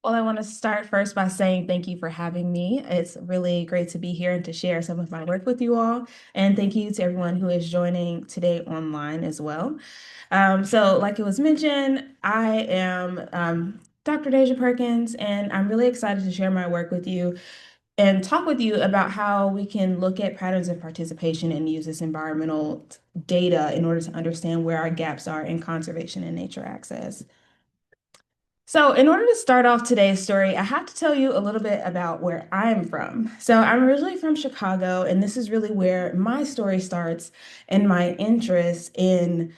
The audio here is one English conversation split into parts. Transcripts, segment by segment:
Well, I want to start first by saying thank you for having me. It's really great to be here and to share some of my work with you all. And thank you to everyone who is joining today online as well. Like it was mentioned, I am Dr. Deja Perkins, and I'm really excited to share my work with you and talk with you about how we can look at patterns of participation and use this environmental data in order to understand where our gaps are in conservation and nature access. So, in order to start off today's story, I have to tell you a little bit about where I'm from. So, I'm originally from Chicago, and this is really where my story starts and my interest in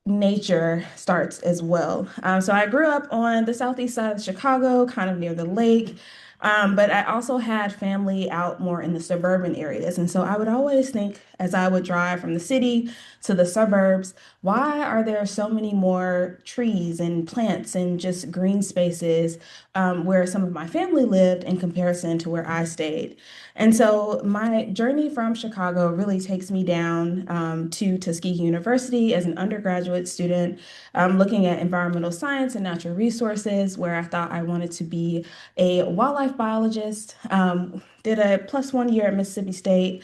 nature starts as well. So I grew up on the southeast side of Chicago, kind of near the lake. But I also had family out more in the suburban areas. And so I would always think as I would drive from the city to the suburbs, why are there so many more trees and plants and just green spaces where some of my family lived in comparison to where I stayed? And so my journey from Chicago really takes me down to Tuskegee University as an undergraduate student, looking at environmental science and natural resources, where I thought I wanted to be a wildlife biologist. Did a +1 year at Mississippi State.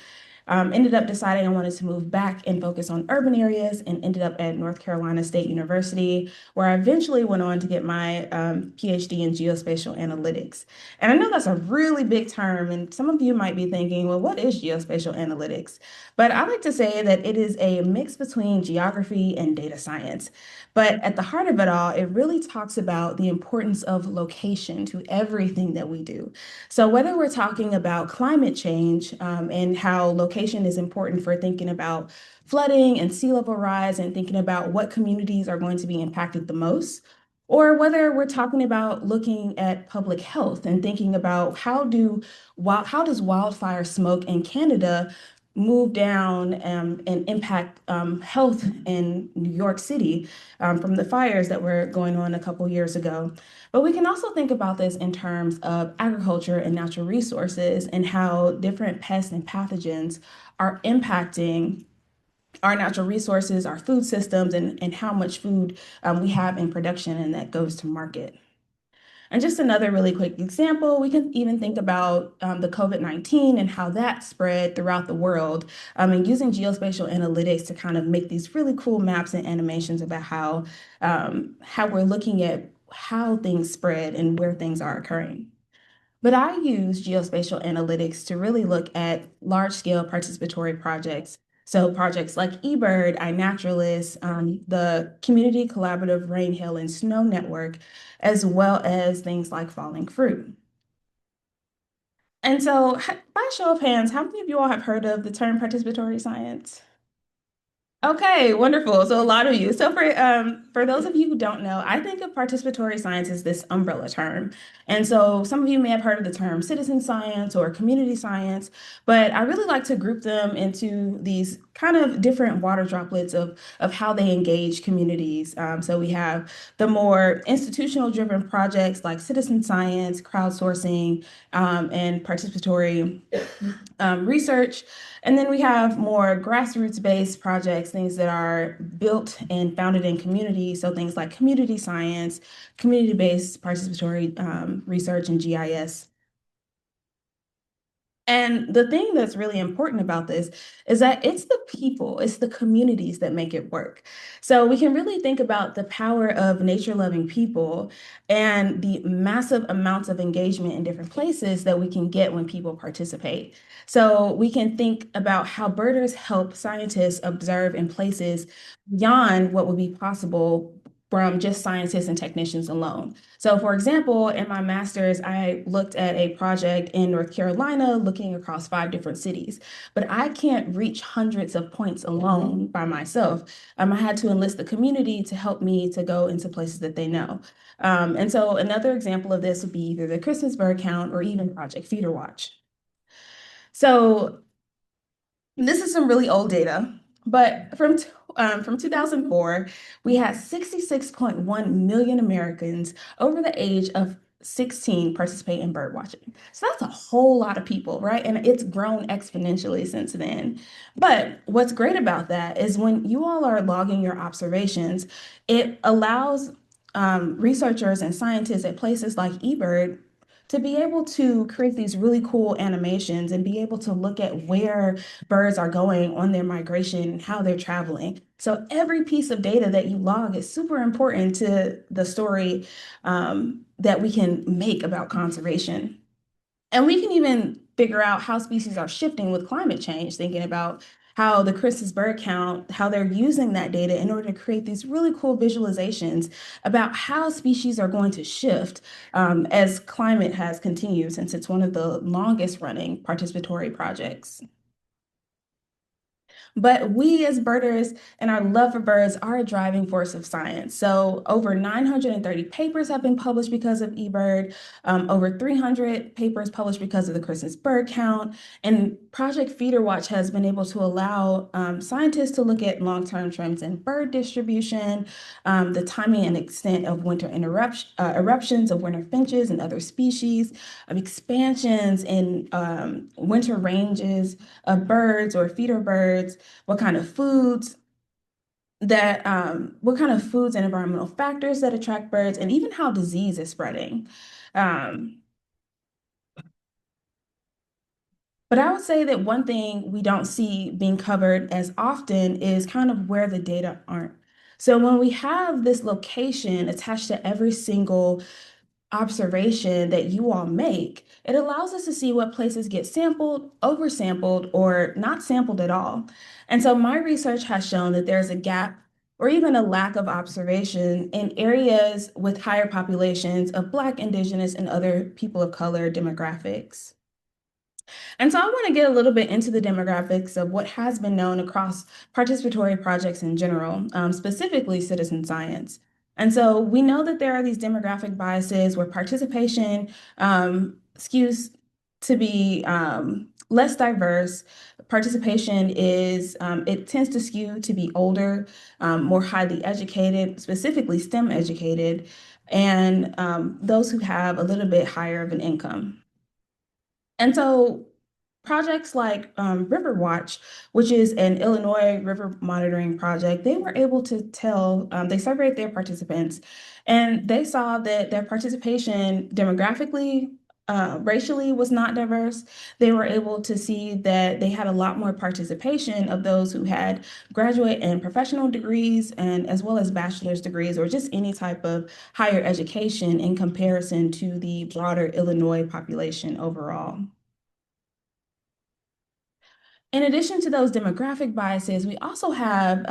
Ended up deciding I wanted to move back and focus on urban areas and ended up at North Carolina State University, where I eventually went on to get my PhD in geospatial analytics. And I know that's a really big term, and some of you might be thinking, well, what is geospatial analytics? But I like to say that it is a mix between geography and data science. But at the heart of it all, it really talks about the importance of location to everything that we do. So whether we're talking about climate change and how location is important for thinking about flooding and sea level rise and thinking about what communities are going to be impacted the most, or whether we're talking about looking at public health and thinking about how does wildfire smoke in Canada move down and impact health in New York City from the fires that were going on a couple years ago. But we can also think about this in terms of agriculture and natural resources and how different pests and pathogens are impacting our natural resources, our food systems, and how much food we have in production and that goes to market. And just another really quick example, we can even think about the COVID-19 and how that spread throughout the world, and using geospatial analytics to kind of make these really cool maps and animations about how we're looking at how things spread and where things are occurring. But I use geospatial analytics to really look at large-scale participatory projects. So projects like eBird, iNaturalist, the Community Collaborative Rain, Hail, and Snow Network, as well as things like falling fruit. And so, by show of hands, how many of you all have heard of the term participatory science? Okay, wonderful. So a lot of you. So for those of you who don't know, I think of participatory science as this umbrella term. And so some of you may have heard of the term citizen science or community science, but I really like to group them into these kind of different water droplets of how they engage communities. So we have the more institutional driven projects like citizen science, crowdsourcing, and participatory research. And then we have more grassroots-based projects, things that are built and founded in communities. So things like community science, community-based participatory research, and GIS. And the thing that's really important about this is that it's the people, it's the communities that make it work. So we can really think about the power of nature-loving people and the massive amounts of engagement in different places that we can get when people participate. So we can think about how birders help scientists observe in places beyond what would be possible from just scientists and technicians alone. So, for example, in my master's, I looked at a project in North Carolina looking across 5 different cities, but I can't reach hundreds of points alone by myself. I had to enlist the community to help me to go into places that they know. And so, another example of this would be either the Christmas bird count or even Project Feeder Watch. So, this is some really old data, but from 2004, we had 66.1 million Americans over the age of 16 participate in bird watching. So that's a whole lot of people, right? And it's grown exponentially since then. But what's great about that is when you all are logging your observations, it allows researchers and scientists at places like eBird to be able to create these really cool animations and be able to look at where birds are going on their migration and how they're traveling. So every piece of data that you log is super important to the story that we can make about conservation. And we can even figure out how species are shifting with climate change, thinking about how the Christmas bird count, how they're using that data in order to create these really cool visualizations about how species are going to shift as climate has continued, since it's one of the longest running participatory projects. But we as birders and our love for birds are a driving force of science. So over 930 papers have been published because of eBird, over 300 papers published because of the Christmas bird count. And Project Feeder Watch has been able to allow scientists to look at long-term trends in bird distribution, the timing and extent of winter eruptions of winter finches and other species, of expansions in winter ranges of birds or feeder birds, what kind of foods what kind of foods and environmental factors that attract birds, and even how disease is spreading. Um, but I would say that one thing we don't see being covered as often is kind of where the data aren't. So when we have this location attached to every single observation that you all make, it allows us to see what places get sampled, oversampled, or not sampled at all. And so my research has shown that there's a gap or even a lack of observation in areas with higher populations of Black, Indigenous, and other people of color demographics. And so I want to get a little bit into the demographics of what has been known across participatory projects in general, specifically citizen science. And so we know that there are these demographic biases where participation skews to be less diverse. Participation it tends to skew to be older, more highly educated, specifically STEM educated, and those who have a little bit higher of an income. And so projects like Riverwatch, which is an Illinois river monitoring project, they were able to tell, they surveyed their participants, and they saw that their participation demographically, racially was not diverse. They were able to see that they had a lot more participation of those who had graduate and professional degrees, and as well as bachelor's degrees, or just any type of higher education in comparison to the broader Illinois population overall. In addition to those demographic biases, we also have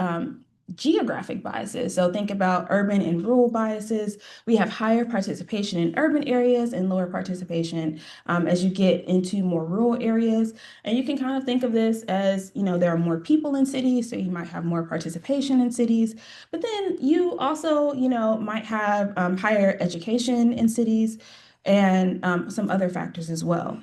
geographic biases. So think about urban and rural biases. We have higher participation in urban areas and lower participation as you get into more rural areas. And you can kind of think of this as, there are more people in cities, so you might have more participation in cities. But then you also, might have higher education in cities and some other factors as well.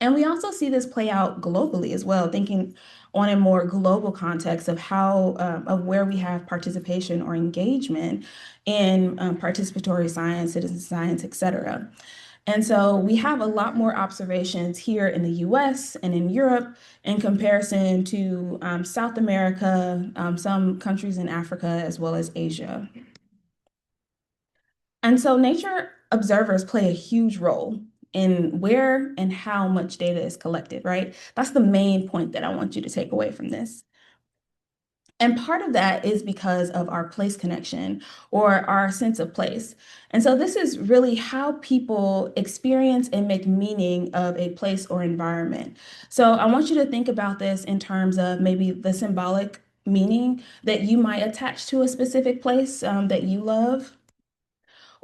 And we also see this play out globally as well, thinking on a more global context of how, of where we have participation or engagement in participatory science, citizen science, et cetera. And so we have a lot more observations here in the US and in Europe in comparison to South America, some countries in Africa, as well as Asia. And so nature observers play a huge role in where and how much data is collected, right? That's the main point that I want you to take away from this. And part of that is because of our place connection or our sense of place. And so this is really how people experience and make meaning of a place or environment. So I want you to think about this in terms of maybe the symbolic meaning that you might attach to a specific place that you love,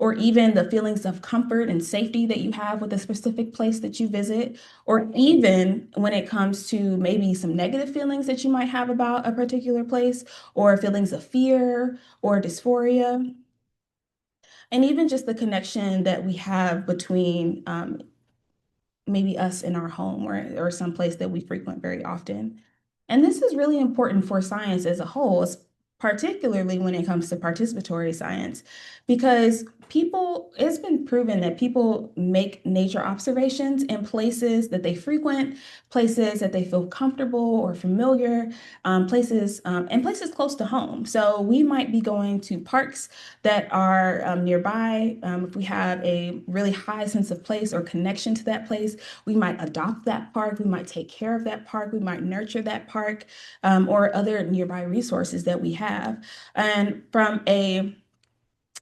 or even the feelings of comfort and safety that you have with a specific place that you visit, or even when it comes to maybe some negative feelings that you might have about a particular place, or feelings of fear or dysphoria, and even just the connection that we have between maybe us in our home or some place that we frequent very often. And this is really important for science as a whole, particularly when it comes to participatory science, because it's been proven that people make nature observations in places that they frequent, places that they feel comfortable or familiar, and places close to home. So we might be going to parks that are nearby. If we have a really high sense of place or connection to that place, we might adopt that park, we might take care of that park, we might nurture that park, or other nearby resources that we have. And from a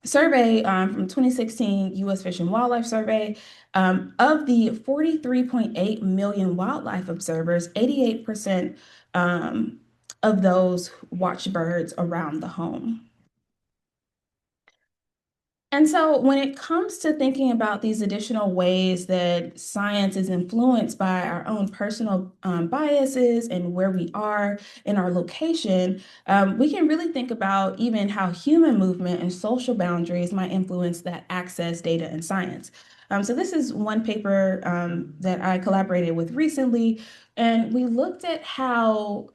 survey from 2016 US Fish and Wildlife Survey, of the 43.8 million wildlife observers, 88% of those watch birds around the home. And so, when it comes to thinking about these additional ways that science is influenced by our own personal biases and where we are in our location, we can really think about even how human movement and social boundaries might influence that access, data, and science. So, this is one paper that I collaborated with recently, and we looked at how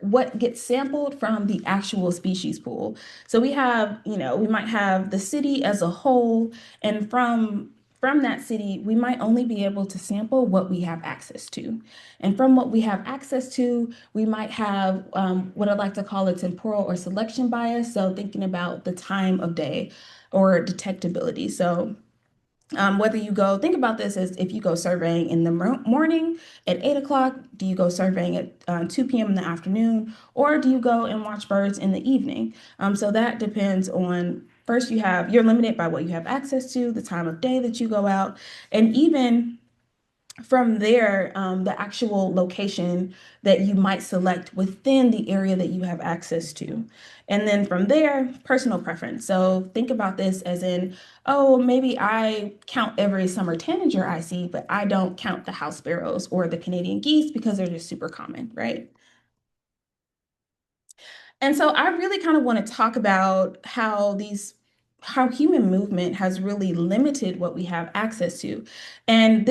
what gets sampled from the actual species pool. So we have, we might have the city as a whole, and from that city, we might only be able to sample what we have access to. And from what we have access to, we might have what I like to call a temporal or selection bias. So thinking about the time of day or detectability. So whether you go, think about this as if you go surveying in the morning at 8 o'clock, do you go surveying at 2 p.m. in the afternoon, or do you go and watch birds in the evening? So that depends on, first, you're limited by what you have access to, the time of day that you go out, and even from there, the actual location that you might select within the area that you have access to. And then from there, personal preference. So think about this as in, oh, maybe I count every summer tanager I see, but I don't count the house sparrows or the Canadian geese because they're just super common, right? And so I really kind of want to talk about how human movement has really limited what we have access to. And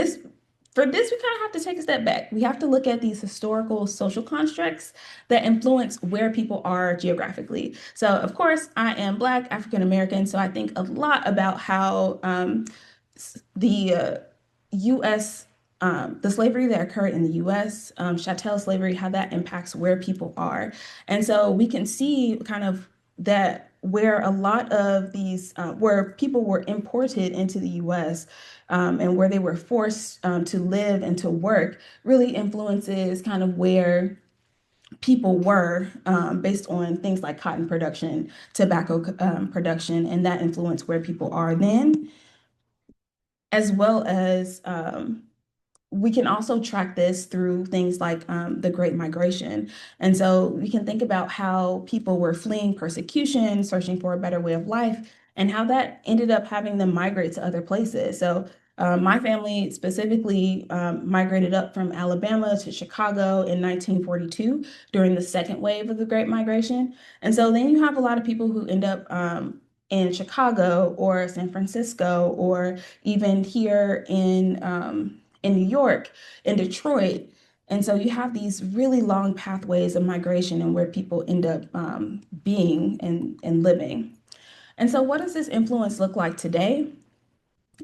for this, we kind of have to take a step back. We have to look at these historical social constructs that influence where people are geographically. So, of course, I am Black, African American, so I think a lot about how the U.S. The slavery that occurred in the U.S., chattel slavery, how that impacts where people are. And so we can see kind of that where a lot of where people were imported into the U.S. And where they were forced to live and to work really influences kind of where people were based on things like cotton production, tobacco production, and that influenced where people are then, as well as we can also track this through things like the Great Migration. And so we can think about how people were fleeing persecution, searching for a better way of life, and how that ended up having them migrate to other places. So my family specifically migrated up from Alabama to Chicago in 1942 during the second wave of the Great Migration. And so then you have a lot of people who end up in Chicago or San Francisco or even here in New York, in Detroit. And so you have these really long pathways of migration and where people end up being and living. And so, what does this influence look like today?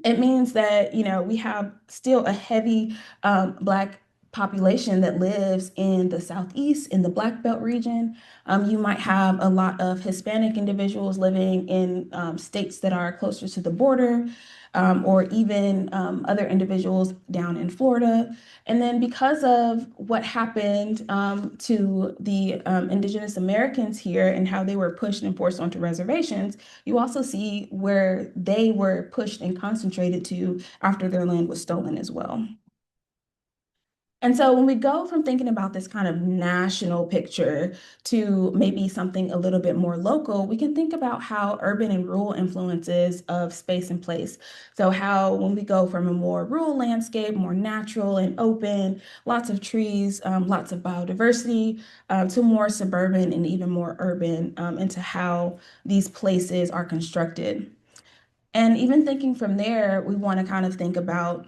It means that, we have still a heavy Black population that lives in the Southeast, in the Black Belt region. You might have a lot of Hispanic individuals living in states that are closer to the border, or even other individuals down in Florida. And then because of what happened to the Indigenous Americans here and how they were pushed and forced onto reservations, you also see where they were pushed and concentrated to after their land was stolen as well. And so when we go from thinking about this kind of national picture to maybe something a little bit more local, we can think about how urban and rural influences of space and place. So how when we go from a more rural landscape, more natural and open, lots of trees, lots of biodiversity, to more suburban and even more urban, into how these places are constructed. And even thinking from there, we want to kind of think about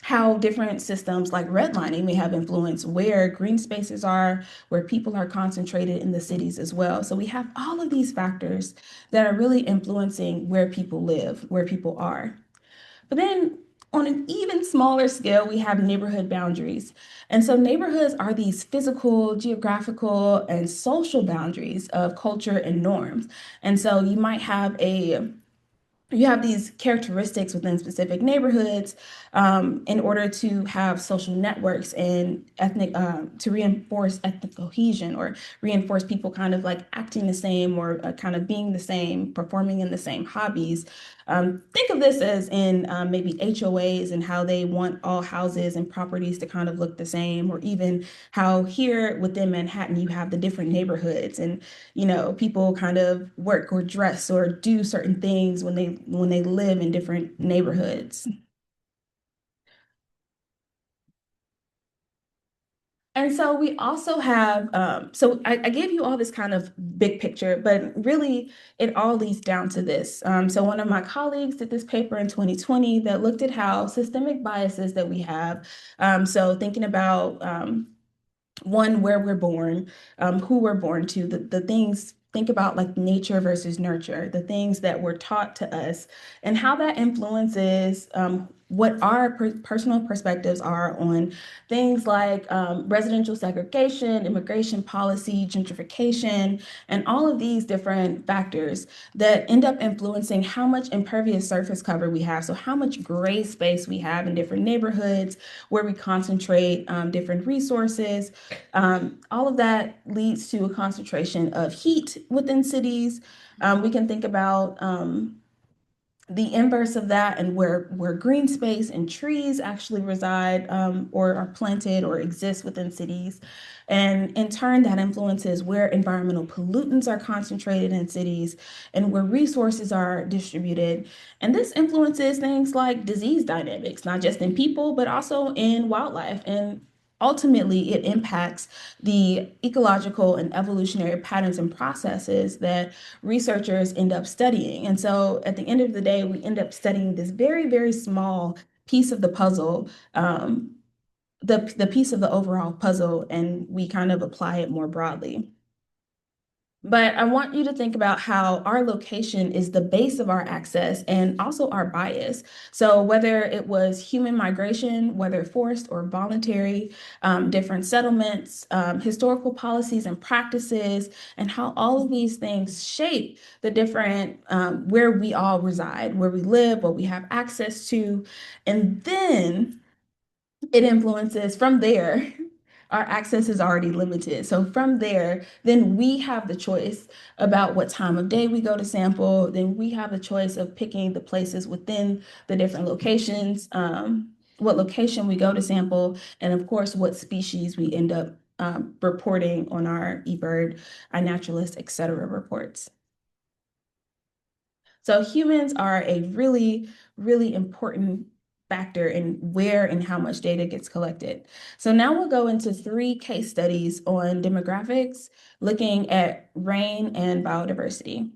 how different systems like redlining may have influenced where green spaces are, where people are concentrated in the cities as well. So we have all of these factors that are really influencing where people live, where people are. But then on an even smaller scale, we have neighborhood boundaries. And so neighborhoods are these physical, geographical, and social boundaries of culture and norms. And so you have these characteristics within specific neighborhoods in order to have social networks and ethnic to reinforce ethnic cohesion or reinforce people kind of like acting the same or kind of being the same, performing in the same hobbies. Think of this as in maybe HOAs and how they want all houses and properties to kind of look the same, or even how here within Manhattan you have the different neighborhoods and people kind of work or dress or do certain things when they live in different neighborhoods. And so we also have, I gave you all this kind of big picture, but really it all leads down to this. So one of my colleagues did this paper in 2020 that looked at how systemic biases that we have. So thinking about one, where we're born, who we're born to, the things, think about like nature versus nurture, the things that were taught to us, and how that influences what our personal perspectives are on things like residential segregation, immigration policy, gentrification, and all of these different factors that end up influencing how much impervious surface cover we have. So, how much gray space we have in different neighborhoods where we concentrate different resources. All of that leads to a concentration of heat within cities. We can think about the inverse of that and where green space and trees actually reside or are planted or exist within cities. And in turn, that influences where environmental pollutants are concentrated in cities and where resources are distributed. And this influences things like disease dynamics, not just in people, but also in wildlife. And ultimately, it impacts the ecological and evolutionary patterns and processes that researchers end up studying. And so at the end of the day, we end up studying this very, very small piece of the puzzle, the piece of the overall puzzle, and we kind of apply it more broadly. But I want you to think about how our location is the base of our access and also our bias. So, whether it was human migration, whether forced or voluntary, different settlements, historical policies and practices, and how all of these things shape the different where we all reside, where we live, what we have access to. And then it influences from there. Our access is already limited. So from there, then we have the choice about what time of day we go to sample. Then we have the choice of picking the places within the different locations, what location we go to sample, and of course, what species we end up reporting on our eBird, iNaturalist, et cetera reports. So humans are a really, really important factor in where and how much data gets collected. So now we'll go into three case studies on demographics, looking at rain and biodiversity.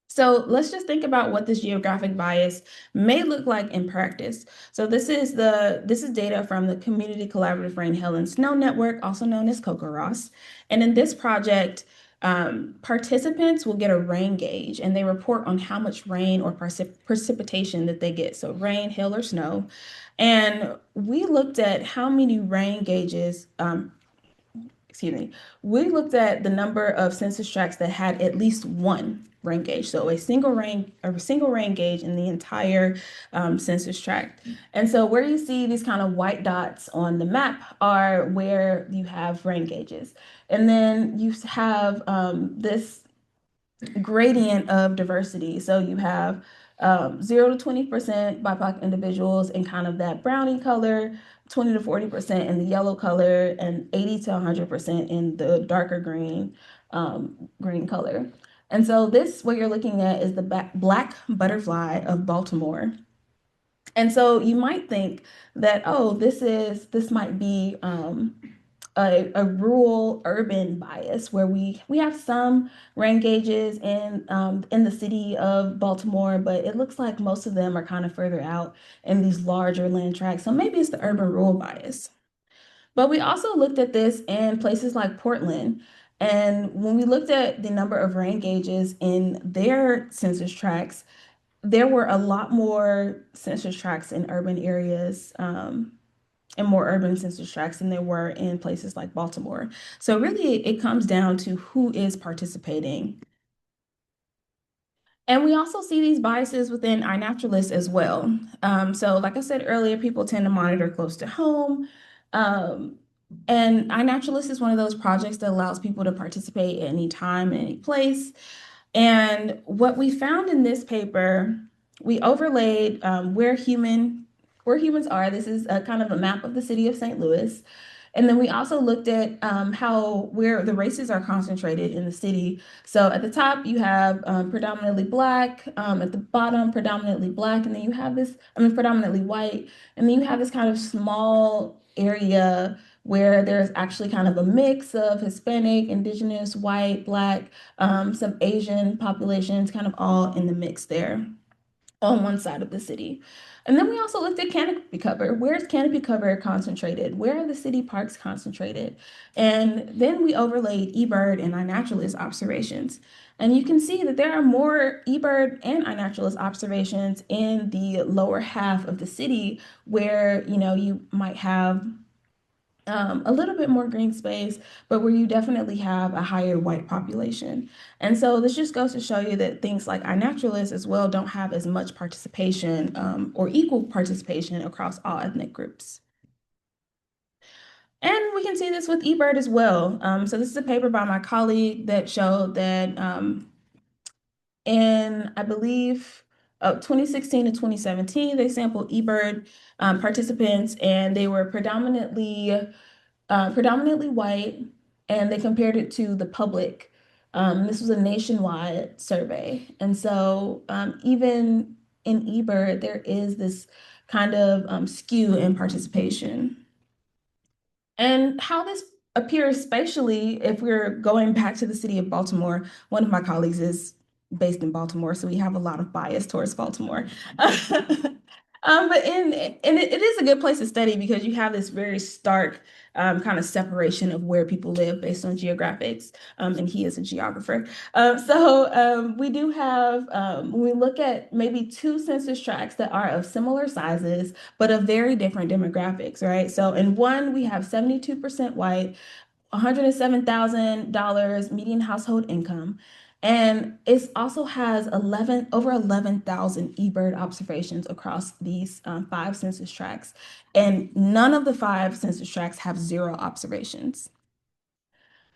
So let's just think about what this geographic bias may look like in practice. So this is data from the Community Collaborative Rain, Hail, and Snow Network, also known as CoCoRHaS. And in this project, participants will get a rain gauge and they report on how much rain or precipitation that they get. So rain, hail, or snow. And we looked at how many rain gauges, excuse me, we looked at the number of census tracts that had at least one rain gauge. So a single rain gauge in the entire census tract. And so where you see these kind of white dots on the map are where you have rain gauges. And then you have this gradient of diversity. So you have 0 to 20% BIPOC individuals in kind of that brownie color, 20 to 40% in the yellow color, and 80 to 100% in the darker green color. And so this, what you're looking at is the black butterfly of Baltimore. And so you might think that, oh, this might be a rural urban bias where we have some rain gauges in the city of Baltimore, but it looks like most of them are kind of further out in these larger land tracts. So maybe it's the urban rural bias. But we also looked at this in places like Portland. And when we looked at the number of rain gauges in their census tracts, there were a lot more census tracts in urban areas, and more urban census tracts than there were in places like Baltimore. So really, it comes down to who is participating. And we also see these biases within iNaturalist as well. So like I said earlier, people tend to monitor close to home. Um, and iNaturalist is one of those projects that allows people to participate at any time, and any place. And what we found in this paper, we overlaid where humans are. This is a kind of a map of the city of St. Louis. And then we also looked at how where the races are concentrated in the city. So at the top, you have predominantly Black, at the bottom, predominantly Black, and then you have this, I mean, predominantly white. And then you have this kind of small area where there's actually kind of a mix of Hispanic, Indigenous, white, Black, some Asian populations, kind of all in the mix there on one side of the city. And then we also looked at canopy cover. Where's canopy cover concentrated? Where are the city parks concentrated? And then we overlaid eBird and iNaturalist observations. And you can see that there are more eBird and iNaturalist observations in the lower half of the city where, you might have a little bit more green space, but where you definitely have a higher white population. And so this just goes to show you that things like iNaturalists as well don't have as much participation or equal participation across all ethnic groups. And we can see this with eBird as well. So this is a paper by my colleague that showed that in, I believe, 2016 to 2017, they sampled eBird participants, and they were predominantly white, and they compared it to the public. This was a nationwide survey. And so even in eBird, there is this kind of skew in participation. And how this appears spatially, if we're going back to the city of Baltimore, one of my colleagues is based in Baltimore, so we have a lot of bias towards Baltimore. But it is a good place to study because you have this very stark kind of separation of where people live based on geographics, and he is a geographer. We do have, when we look at maybe two census tracts that are of similar sizes, but of very different demographics, right? So in one, we have 72% white, $107,000 median household income. And it also has over 11,000 eBird observations across these 5 census tracts. And none of the 5 census tracts have 0 observations.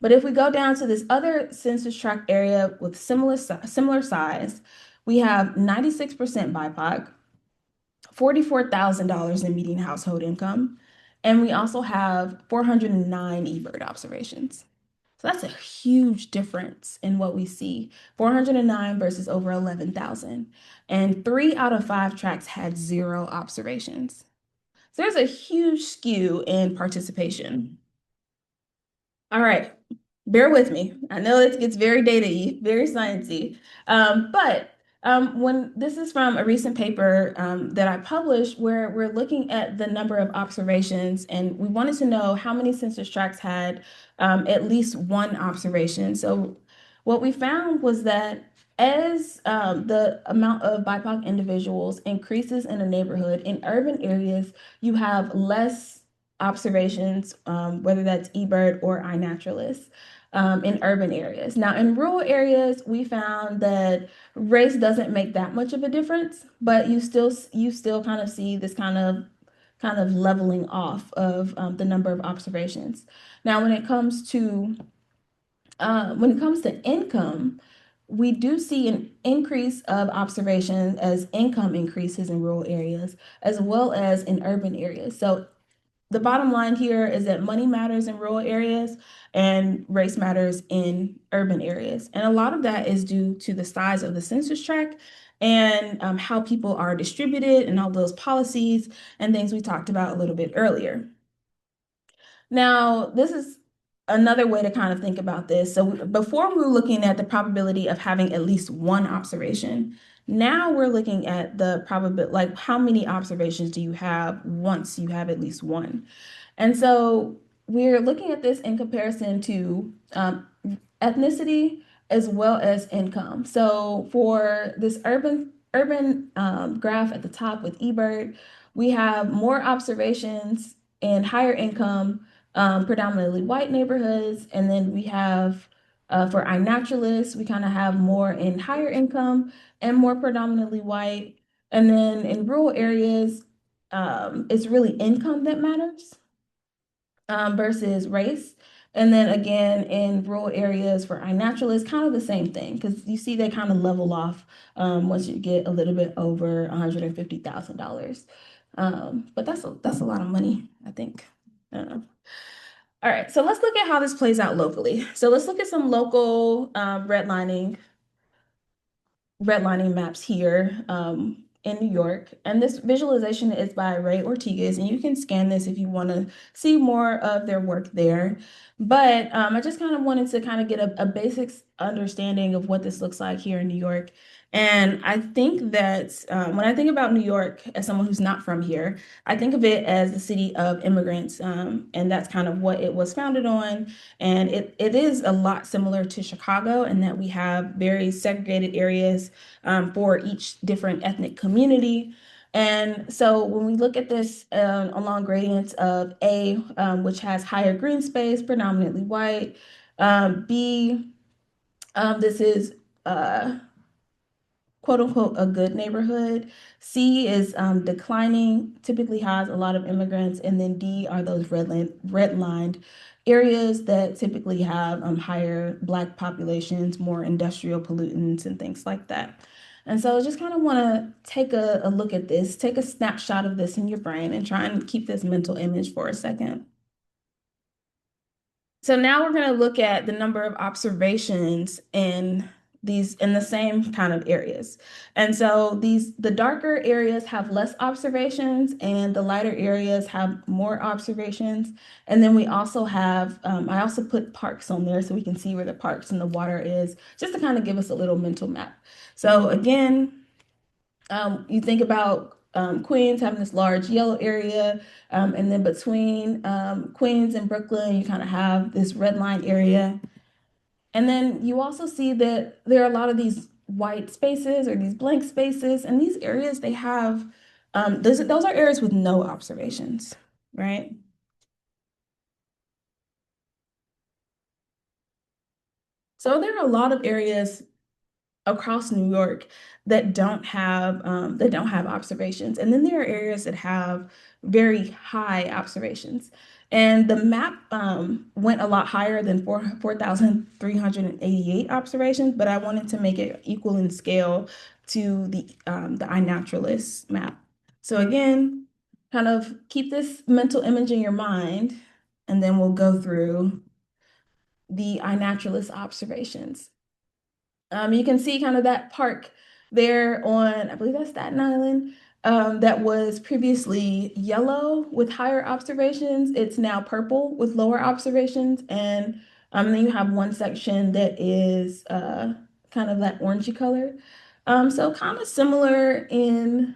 But if we go down to this other census tract area with similar size, we have 96% BIPOC, $44,000 in median household income, and we also have 409 eBird observations. So that's a huge difference in what we see. 409 versus over 11,000. And 3 out of 5 tracks had 0 observations. So there's a huge skew in participation. All right, bear with me. I know it gets very data-y, very sciencey, but when this is from a recent paper that I published where we're looking at the number of observations, and we wanted to know how many census tracts had at least one observation. So what we found was that as the amount of BIPOC individuals increases in a neighborhood, in urban areas, you have less observations, whether that's eBird or iNaturalist, in urban areas. Now, in rural areas, we found that race doesn't make that much of a difference, but you still kind of see this kind of leveling off of the number of observations. Now, when it comes to income, we do see an increase of observations as income increases in rural areas as well as in urban areas. So the bottom line here is that money matters in rural areas and race matters in urban areas. And a lot of that is due to the size of the census tract and how people are distributed and all those policies and things we talked about a little bit earlier. Now, this is another way to kind of think about this. So before we were looking at the probability of having at least one observation. Now we're looking at the probability, like how many observations do you have once you have at least one? And so we're looking at this in comparison to ethnicity as well as income. So for this urban graph at the top with eBird, we have more observations in higher income, predominantly white neighborhoods, and then we have for iNaturalist, we kind of have more in higher income and more predominantly white. And then in rural areas, it's really income that matters versus race. And then again, in rural areas for iNaturalist, kind of the same thing, because you see they kind of level off once you get a little bit over $150,000. But that's a lot of money, I think. All right, so let's look at how this plays out locally. So let's look at some local redlining maps here in New York. And this visualization is by Ray Ortigas, and you can scan this if you want to see more of their work there. But I just kind of wanted to kind of get a basic understanding of what this looks like here in New York. And I think that when I think about New York as someone who's not from here, I think of it as the city of immigrants, and that's kind of what it was founded on. And it is a lot similar to Chicago in that we have very segregated areas for each different ethnic community. And so when we look at this along gradients of A, which has higher green space, predominantly white, B, this is quote unquote a good neighborhood. C is declining, typically has a lot of immigrants, and then D are those redlined areas that typically have higher Black populations, more industrial pollutants, and things like that. And so I just kind of want to take a look at this, take a snapshot of this in your brain and try and keep this mental image for a second. So now we're going to look at the number of observations in the same kind of areas. And so the darker areas have less observations and the lighter areas have more observations. And then we also have, I also put parks on there so we can see where the parks and the water is, just to kind of give us a little mental map. So again, you think about Queens having this large yellow area, and then between Queens and Brooklyn, you kind of have this red line area. And then you also see that there are a lot of these white spaces or these blank spaces, and these areas they have, those are areas with no observations, right? So there are a lot of areas across New York that don't have observations. And then there are areas that have very high observations. And the map went a lot higher than 4,388 observations, but I wanted to make it equal in scale to the iNaturalist map. So again, kind of keep this mental image in your mind, and then we'll go through the iNaturalist observations. You can see kind of that park there on, I believe that's Staten Island, that was previously yellow with higher observations. It's now purple with lower observations. And then you have one section that is kind of that orangey color. So kind of similar in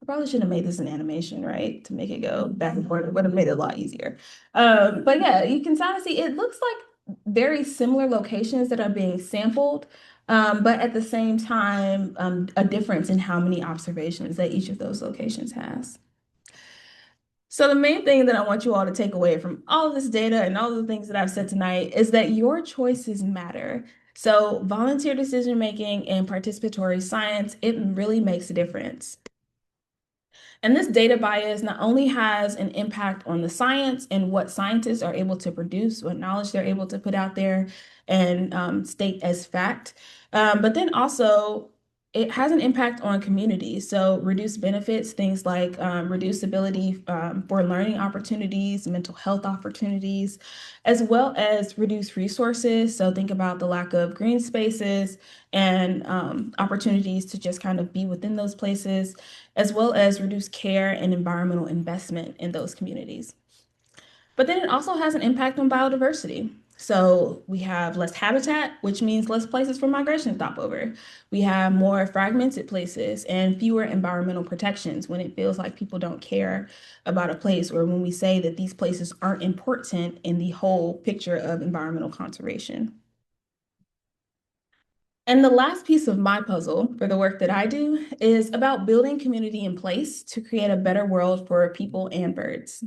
I probably should have made this an animation, right? To make it go back and forth. It would have made it a lot easier. But yeah, you can kind of see it looks like very similar locations that are being sampled, but at the same time, a difference in how many observations that each of those locations has. So the main thing that I want you all to take away from all of this data and all of the things that I've said tonight is that your choices matter. So volunteer decision making and participatory science, it really makes a difference. And this data bias not only has an impact on the science and what scientists are able to produce, what knowledge they're able to put out there and state as fact, but then also it has an impact on communities. So reduced benefits, things like reduced ability for learning opportunities, mental health opportunities, as well as reduced resources. So think about the lack of green spaces and opportunities to just kind of be within those places, as well as reduce care and environmental investment in those communities. But then it also has an impact on biodiversity. So we have less habitat, which means less places for migration to stop over. We have more fragmented places and fewer environmental protections when it feels like people don't care about a place, or when we say that these places aren't important in the whole picture of environmental conservation. And the last piece of my puzzle for the work that I do is about building community in place to create a better world for people and birds.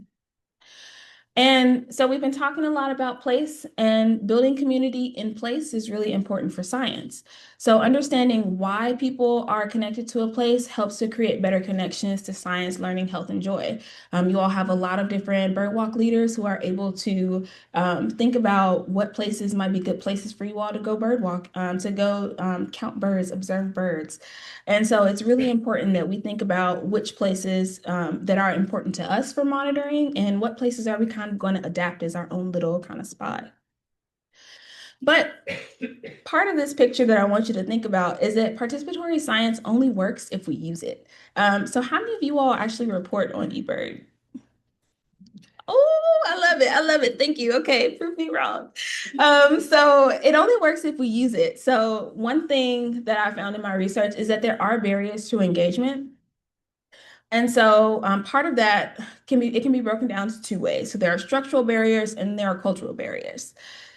And so we've been talking a lot about place, and building community in place is really important for science. So understanding why people are connected to a place helps to create better connections to science, learning, health, and joy. You all have a lot of different birdwalk leaders who are able to think about what places might be good places for you all to go birdwalk, to go count birds, observe birds. And so it's really important that we think about which places that are important to us for monitoring, and what places are we kind of going to adapt as our own little kind of spot. But part of this picture that I want you to think about is that participatory science only works if we use it. So how many of you all actually report on eBird? Oh, I love it. I love it. Thank you. Okay, prove me wrong. So it only works if we use it. So one thing that I found in my research is that there are barriers to engagement. And so part of that can be broken down to two ways. So there are structural barriers and there are cultural barriers.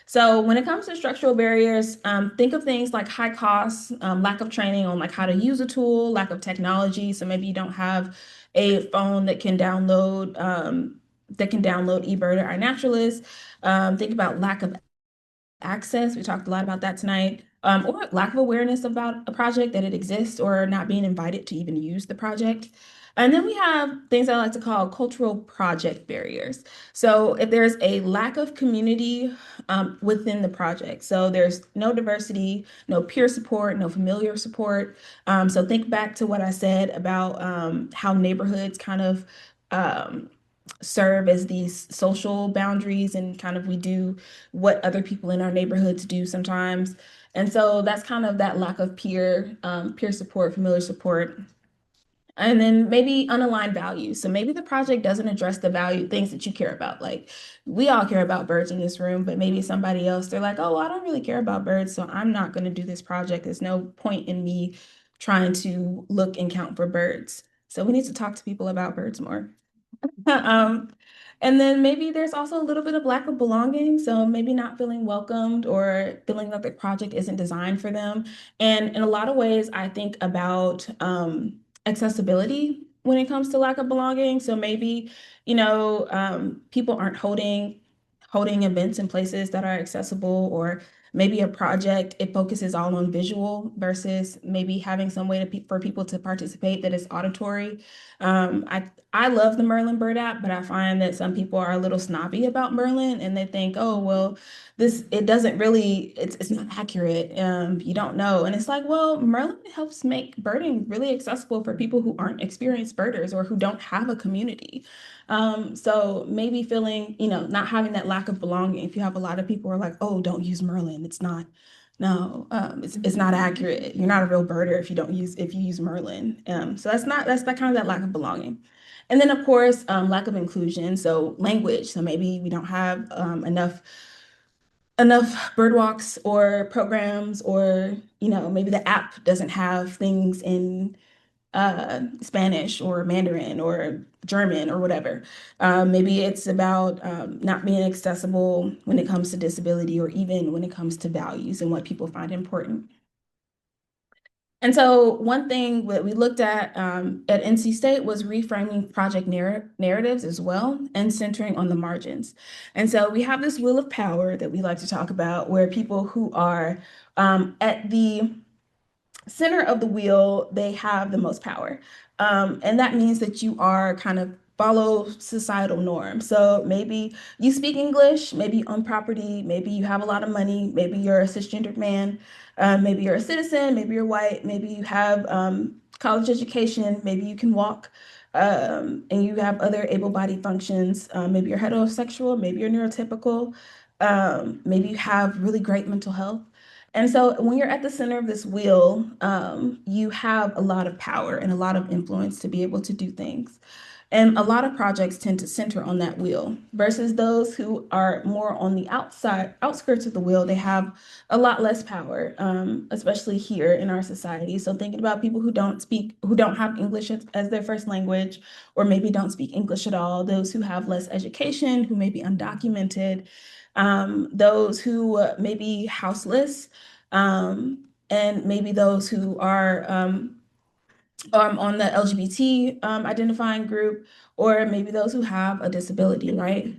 So when it comes to structural barriers, think of things like high costs, lack of training on like how to use a tool, lack of technology. So maybe you don't have a phone that can download eBird or iNaturalist. Think about lack of access. We talked a lot about that tonight. Or lack of awareness about a project, that it exists, or not being invited to even use the project. And then we have things I like to call cultural project barriers. So if there's a lack of community within the project, so there's no diversity, no peer support, no familiar support. So think back to what I said about how neighborhoods kind of um, serve as these social boundaries, and kind of we do what other people in our neighborhoods do sometimes. And so that's kind of that lack of peer support, familiar support. And then maybe unaligned values. So maybe the project doesn't address the value things that you care about. Like we all care about birds in this room, but maybe somebody else, they're like, oh, well, I don't really care about birds, so I'm not going to do this project. There's no point in me trying to look and count for birds. So we need to talk to people about birds more. Um, and then maybe there's also a little bit of lack of belonging. So maybe not feeling welcomed, or feeling that the project isn't designed for them. And in a lot of ways, I think about accessibility when it comes to lack of belonging. So maybe, people aren't holding events in places that are accessible, or maybe a project, it focuses all on visual versus maybe having some way for people to participate that is auditory. I love the Merlin Bird app, but I find that some people are a little snobby about Merlin, and they think, oh, well, it doesn't really, it's not accurate. You don't know. And it's like, well, Merlin helps make birding really accessible for people who aren't experienced birders, or who don't have a community. So maybe feeling, not having that lack of belonging. If you have a lot of people who are like, oh, don't use Merlin, it's not, no, it's not accurate. You're not a real birder if you use Merlin. So that's that kind of that lack of belonging. And then of course, lack of inclusion. So language. So maybe we don't have enough bird walks or programs, or maybe the app doesn't have things in Spanish or Mandarin or German or whatever. Maybe it's about not being accessible when it comes to disability, or even when it comes to values and what people find important. And so one thing that we looked at NC State was reframing project narratives as well, and centering on the margins. And so we have this wheel of power that we like to talk about, where people who are at the center of the wheel, they have the most power. And that means that you are kind of follow societal norms. So maybe you speak English, maybe you own property, maybe you have a lot of money, maybe you're a cisgendered man, maybe you're a citizen, maybe you're white, maybe you have college education, maybe you can walk, and you have other able-bodied functions. Maybe you're heterosexual, maybe you're neurotypical, maybe you have really great mental health. And so when you're at the center of this wheel, you have a lot of power and a lot of influence to be able to do things. And a lot of projects tend to center on that wheel versus those who are more on the outskirts of the wheel. They have a lot less power, especially here in our society. So thinking about people who don't have English as their first language, or maybe don't speak English at all, those who have less education, who may be undocumented, those who may be houseless, and maybe those who are on the LGBT identifying group, or maybe those who have a disability, right?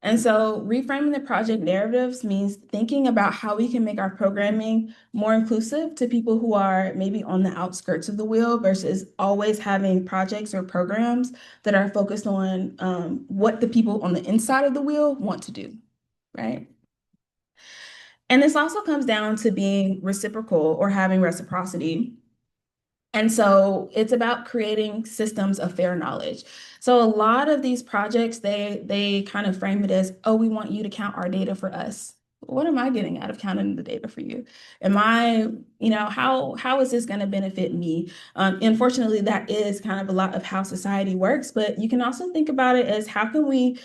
And so reframing the project narratives means thinking about how we can make our programming more inclusive to people who are maybe on the outskirts of the wheel versus always having projects or programs that are focused on what the people on the inside of the wheel want to do, right? And this also comes down to being reciprocal or having reciprocity. And so it's about creating systems of fair knowledge. So a lot of these projects, they kind of frame it as, oh, we want you to count our data for us. What am I getting out of counting the data for you? Am I, how is this going to benefit me? Unfortunately, that is kind of a lot of how society works, but you can also think about it as how can we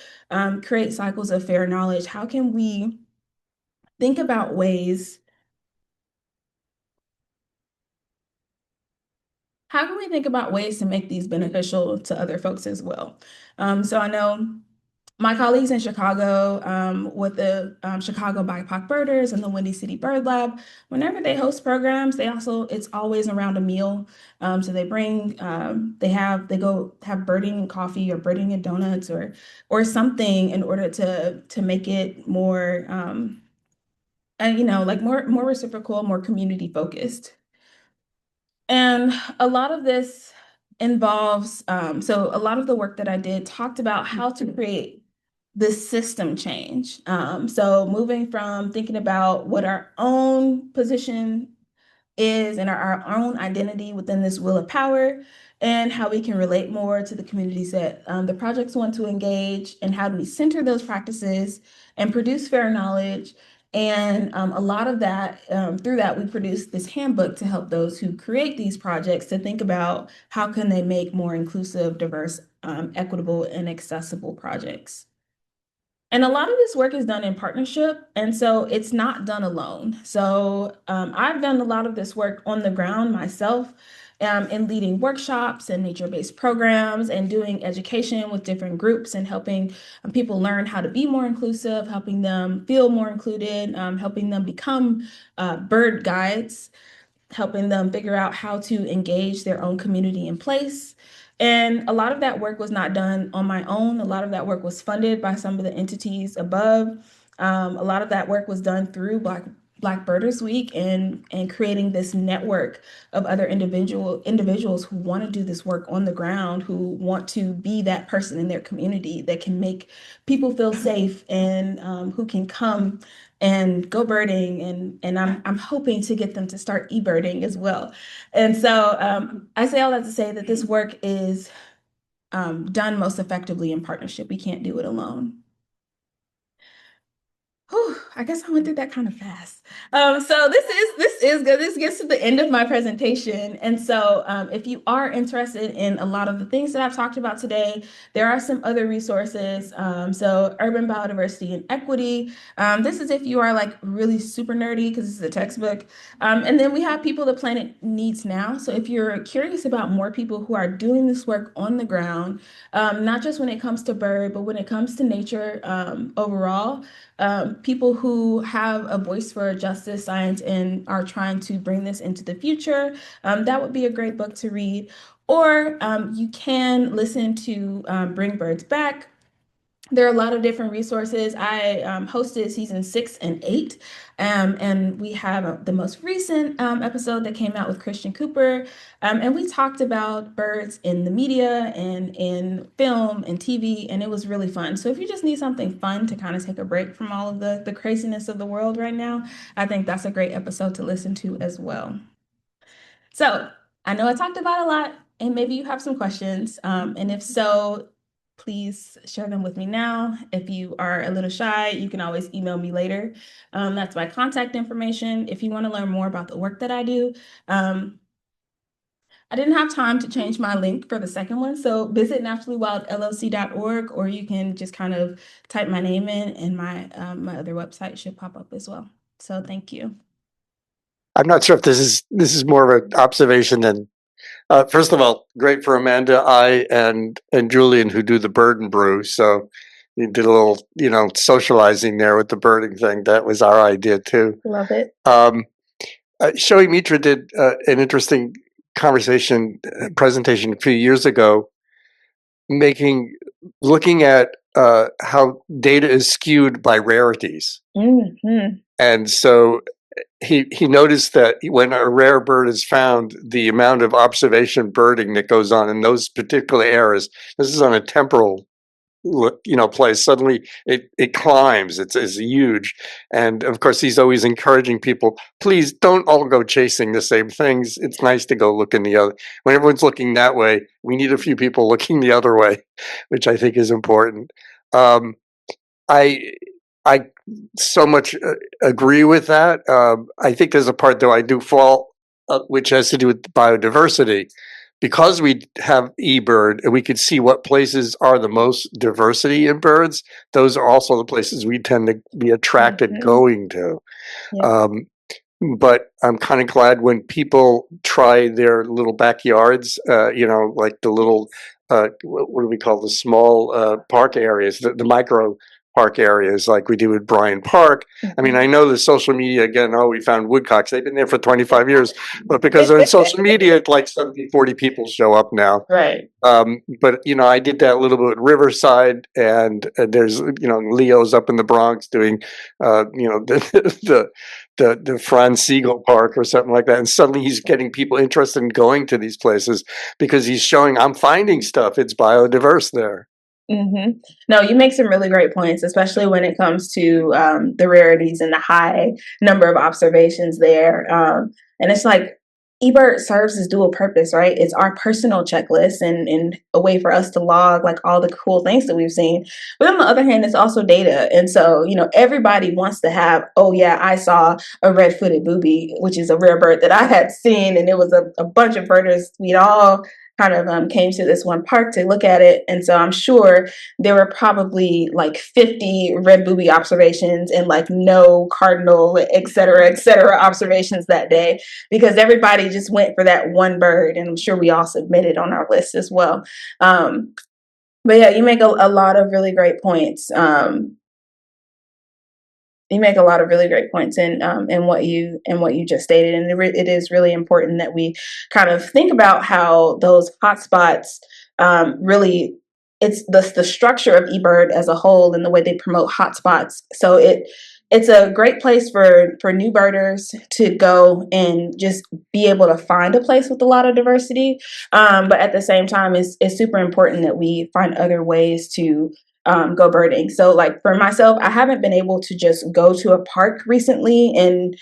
create cycles of fair knowledge? How can we think about ways how can we think about ways to make these beneficial to other folks as well? So I know my colleagues in Chicago with the Chicago BIPOC Birders and the Windy City Bird Lab, whenever they host programs, it's always around a meal. So they bring, they go have birding and coffee or birding and donuts or something in order to make it more, and like more reciprocal, more community focused. And a lot of this involves, so a lot of the work that I did talked about how to create this system change. So moving from thinking about what our own position is and our own identity within this wheel of power and how we can relate more to the communities that the projects want to engage and how do we center those practices and produce fair knowledge. And a lot of that, through that, we produced this handbook to help those who create these projects to think about how can they make more inclusive, diverse, equitable, and accessible projects. And a lot of this work is done in partnership, and so it's not done alone. So I've done a lot of this work on the ground myself, in leading workshops and nature-based programs and doing education with different groups and helping people learn how to be more inclusive, helping them feel more included, helping them become bird guides, helping them figure out how to engage their own community in place. And a lot of that work was not done on my own. A lot of that work was funded by some of the entities above. A lot of that work was done through Black Birders Week and creating this network of other individuals who want to do this work on the ground, who want to be that person in their community that can make people feel safe and who can come and go birding and I'm hoping to get them to start eBirding as well. And so I say all that to say that this work is done most effectively in partnership. We can't do it alone. Whew, I guess I went through that kind of fast. So this is good. This gets to the end of my presentation. And so if you are interested in a lot of the things that I've talked about today, there are some other resources. So urban biodiversity and equity. This is if you are like really super nerdy because this is a textbook. And then we have people the planet needs now. So if you're curious about more people who are doing this work on the ground, not just when it comes to bird, but when it comes to nature overall, people who have a voice for justice, science, and are trying to bring this into the future. That would be a great book to read. Or you can listen to Bring Birds Back. There are a lot of different resources. I hosted season 6 and 8, and we have the most recent episode that came out with Christian Cooper, and we talked about birds in the media and in film and TV, and it was really fun. So if you just need something fun to kind of take a break from all of the craziness of the world right now, I think that's a great episode to listen to as well. So I know I talked about a lot, and maybe you have some questions. And if so, please share them with me now. If you are a little shy, you can always email me later. That's my contact information. If you want to learn more about the work that I do, I didn't have time to change my link for the second one. So visit naturallywildllc.org, or you can just kind of type my name in, and my other website should pop up as well. So thank you. I'm not sure if this is more of an observation than. First of all, great for Amanda, I, and Julian, who do the bird and brew. So you did a little, socializing there with the birding thing. That was our idea too. Love it. Shoei Mitra did an interesting presentation a few years ago, looking at how data is skewed by rarities. Mm-hmm. And so he noticed that when a rare bird is found, the amount of observation birding that goes on in those particular areas, this is on a temporal place, suddenly it climbs. It's huge. And of course, he's always encouraging people, please don't all go chasing the same things. It's nice to go look in the other. When everyone's looking that way, we need a few people looking the other way, which I think is important. I I so much agree with that. I think there's a part, though, I do fall, which has to do with biodiversity. Because we have eBird and we could see what places are the most diversity in birds, those are also the places we tend to be attracted going to. Yeah. But I'm kind of glad when people try their little backyards, like the little, what do we call the small park areas, the micro park areas like we do with Bryant Park. I mean, I know the social media, again, we found woodcocks. They've been there for 25 years, but because they're in social media, it's like 70, 40 people show up now. Right. But, I did that a little bit at Riverside, and there's, Leo's up in the Bronx doing, the Franz Siegel Park or something like that. And suddenly he's getting people interested in going to these places because he's showing, I'm finding stuff. It's biodiverse there. Mm-hmm. No, you make some really great points, especially when it comes to the rarities and the high number of observations there. And it's like eBird serves as dual purpose, right? It's our personal checklist and a way for us to log like all the cool things that we've seen. But on the other hand, it's also data. And so, everybody wants to have, oh yeah, I saw a red-footed booby, which is a rare bird that I had seen. And it was a bunch of birders. We'd all kind of came to this one park to look at it. And so I'm sure there were probably like 50 red booby observations and like no cardinal, et cetera, observations that day, because everybody just went for that one bird. And I'm sure we all submitted on our list as well. But yeah, you make a lot of really great points. You make a lot of really great points in what you just stated, and it is really important that we kind of think about how those hotspots really, it's the structure of eBird as a whole and the way they promote hotspots. So it's a great place for new birders to go and just be able to find a place with a lot of diversity. But at the same time, it's super important that we find other ways to go birding. So like for myself, I haven't been able to just go to a park recently and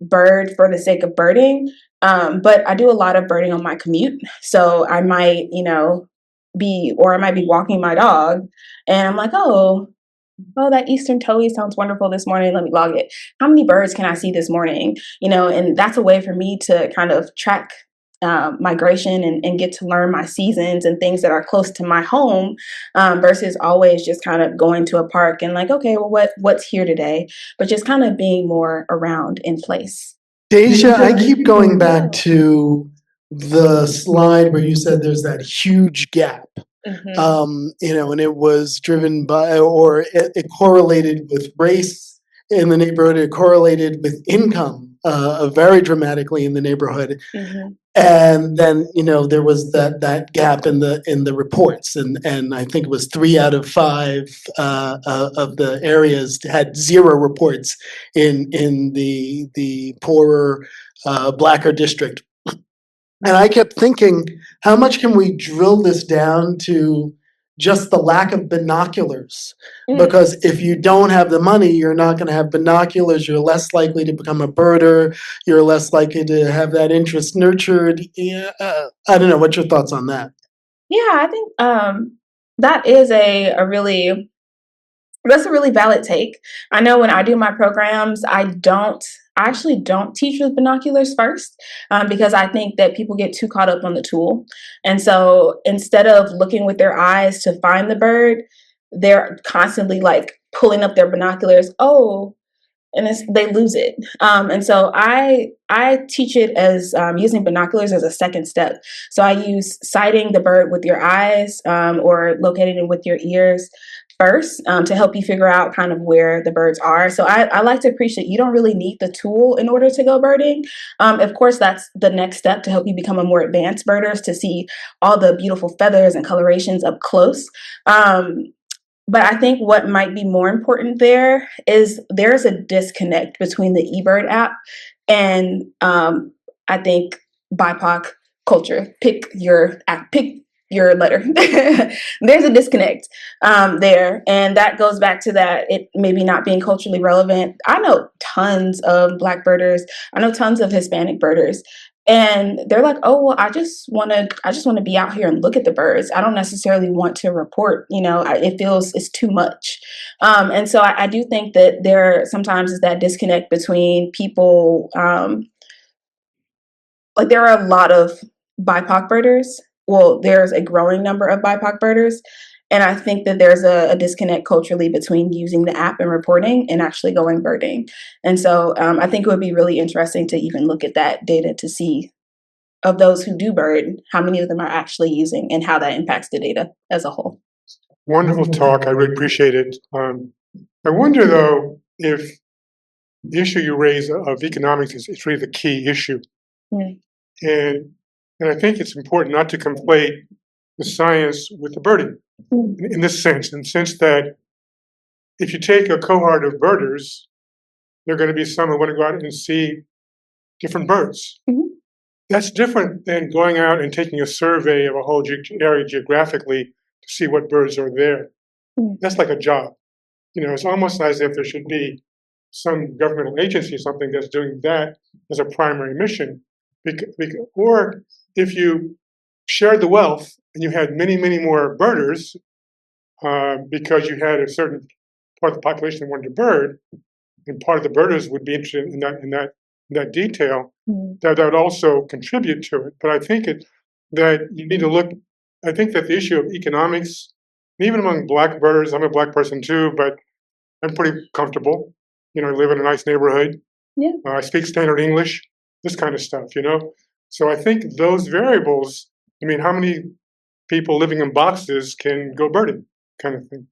bird for the sake of birding. But I do a lot of birding on my commute. So I might, I might be walking my dog and I'm like, oh, that eastern towhee sounds wonderful this morning. Let me log it. How many birds can I see this morning? And that's a way for me to kind of track migration and get to learn my seasons and things that are close to my home, versus always just kind of going to a park and like, okay, well, what's here today? But just kind of being more around in place. Deja, I keep going back to the slide where you said there's that huge gap. And it was driven by, or it correlated with race in the neighborhood. It correlated with income very dramatically in the neighborhood. And then, there was that gap in the reports, and I think it was 3 out of 5 of the areas had 0 reports in the poorer, blacker district. And I kept thinking, how much can we drill this down to just the lack of binoculars? Because if you don't have the money, you're not going to have binoculars. You're less likely to become a birder. You're less likely to have that interest nurtured. Yeah, I don't know. What's your thoughts on that? Yeah, I think that is that's a really valid take. I know when I do my programs, I I actually don't teach with binoculars first, because I think that people get too caught up on the tool. And so instead of looking with their eyes to find the bird, they're constantly like pulling up their binoculars. Oh, and they lose it. And so I teach it as using binoculars as a second step. So I use sighting the bird with your eyes, or locating it with your ears first, to help you figure out kind of where the birds are. So I like to preach that you don't really need the tool in order to go birding. Of course, that's the next step to help you become a more advanced birder, to see all the beautiful feathers and colorations up close. But I think what might be more important there is there's a disconnect between the eBird app and, I think, BIPOC culture. Pick your letter. There's a disconnect there, and that goes back to that it maybe not being culturally relevant. I know tons of Black birders. I know tons of Hispanic birders. And they're like, oh, well, I just want to be out here and look at the birds. I don't necessarily want to report, it feels it's too much. And so I do think that there sometimes is that disconnect between people. Like there are a lot of BIPOC birders. Well, there's a growing number of BIPOC birders. And I think that there's a disconnect culturally between using the app and reporting and actually going birding. And so I think it would be really interesting to even look at that data to see, of those who do bird, how many of them are actually using and how that impacts the data as a whole. Wonderful talk. I really appreciate it. I wonder, though, if the issue you raise of economics is really the key issue. Mm. And I think it's important not to conflate the science with the birding in the sense that if you take a cohort of birders, there are going to be some who want to go out and see different birds. Mm-hmm. That's different than going out and taking a survey of a whole area geographically to see what birds are there. Mm. That's like a job. It's almost as if there should be some governmental agency, something that's doing that as a primary mission. Or if you shared the wealth and you had many, many more birders, because you had a certain part of the population that wanted to bird, and part of the birders would be interested in that detail, that would also contribute to it. But I think that you need to look. I think that the issue of economics, even among Black birders, I'm a Black person too, but I'm pretty comfortable. I live in a nice neighborhood. Yeah. I speak standard English, this kind of stuff, So I think those variables, how many people living in boxes can go birding, kind of thing.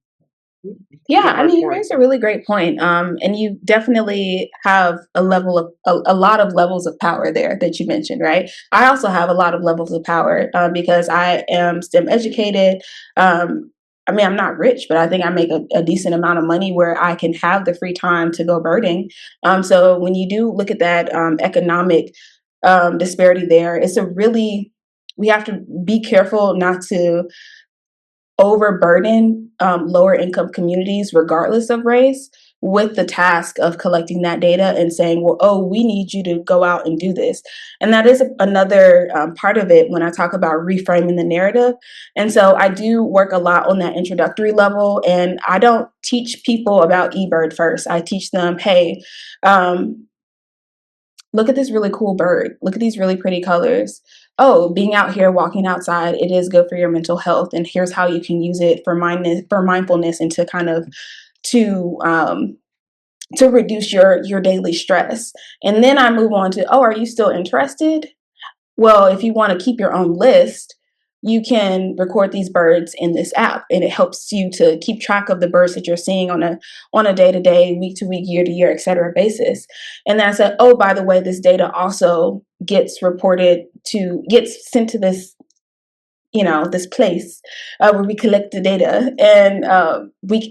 Yeah, you raised a really great point. And you definitely have a lot of levels of power there that you mentioned, right? I also have a lot of levels of power because I am STEM educated. I'm not rich, but I think I make a decent amount of money where I can have the free time to go birding. So when you do look at that economic disparity there, we have to be careful not to overburden lower income communities, regardless of race, with the task of collecting that data and saying, well, oh, we need you to go out and do this. And that is another part of it when I talk about reframing the narrative. And so I do work a lot on that introductory level, and I don't teach people about eBird first. I teach them, hey, look at this really cool bird. Look at these really pretty colors. Oh, being out here, walking outside, it is good for your mental health. And here's how you can use it for mindfulness and to kind of to reduce your daily stress. And then I move on to, oh, are you still interested? Well, if you want to keep your own list, you can record these birds in this app, and it helps you to keep track of the birds that you're seeing on a day-to-day, week-to-week, year-to-year, et cetera basis. And then I said, oh, by the way, this data also gets sent to this this place where we collect the data, and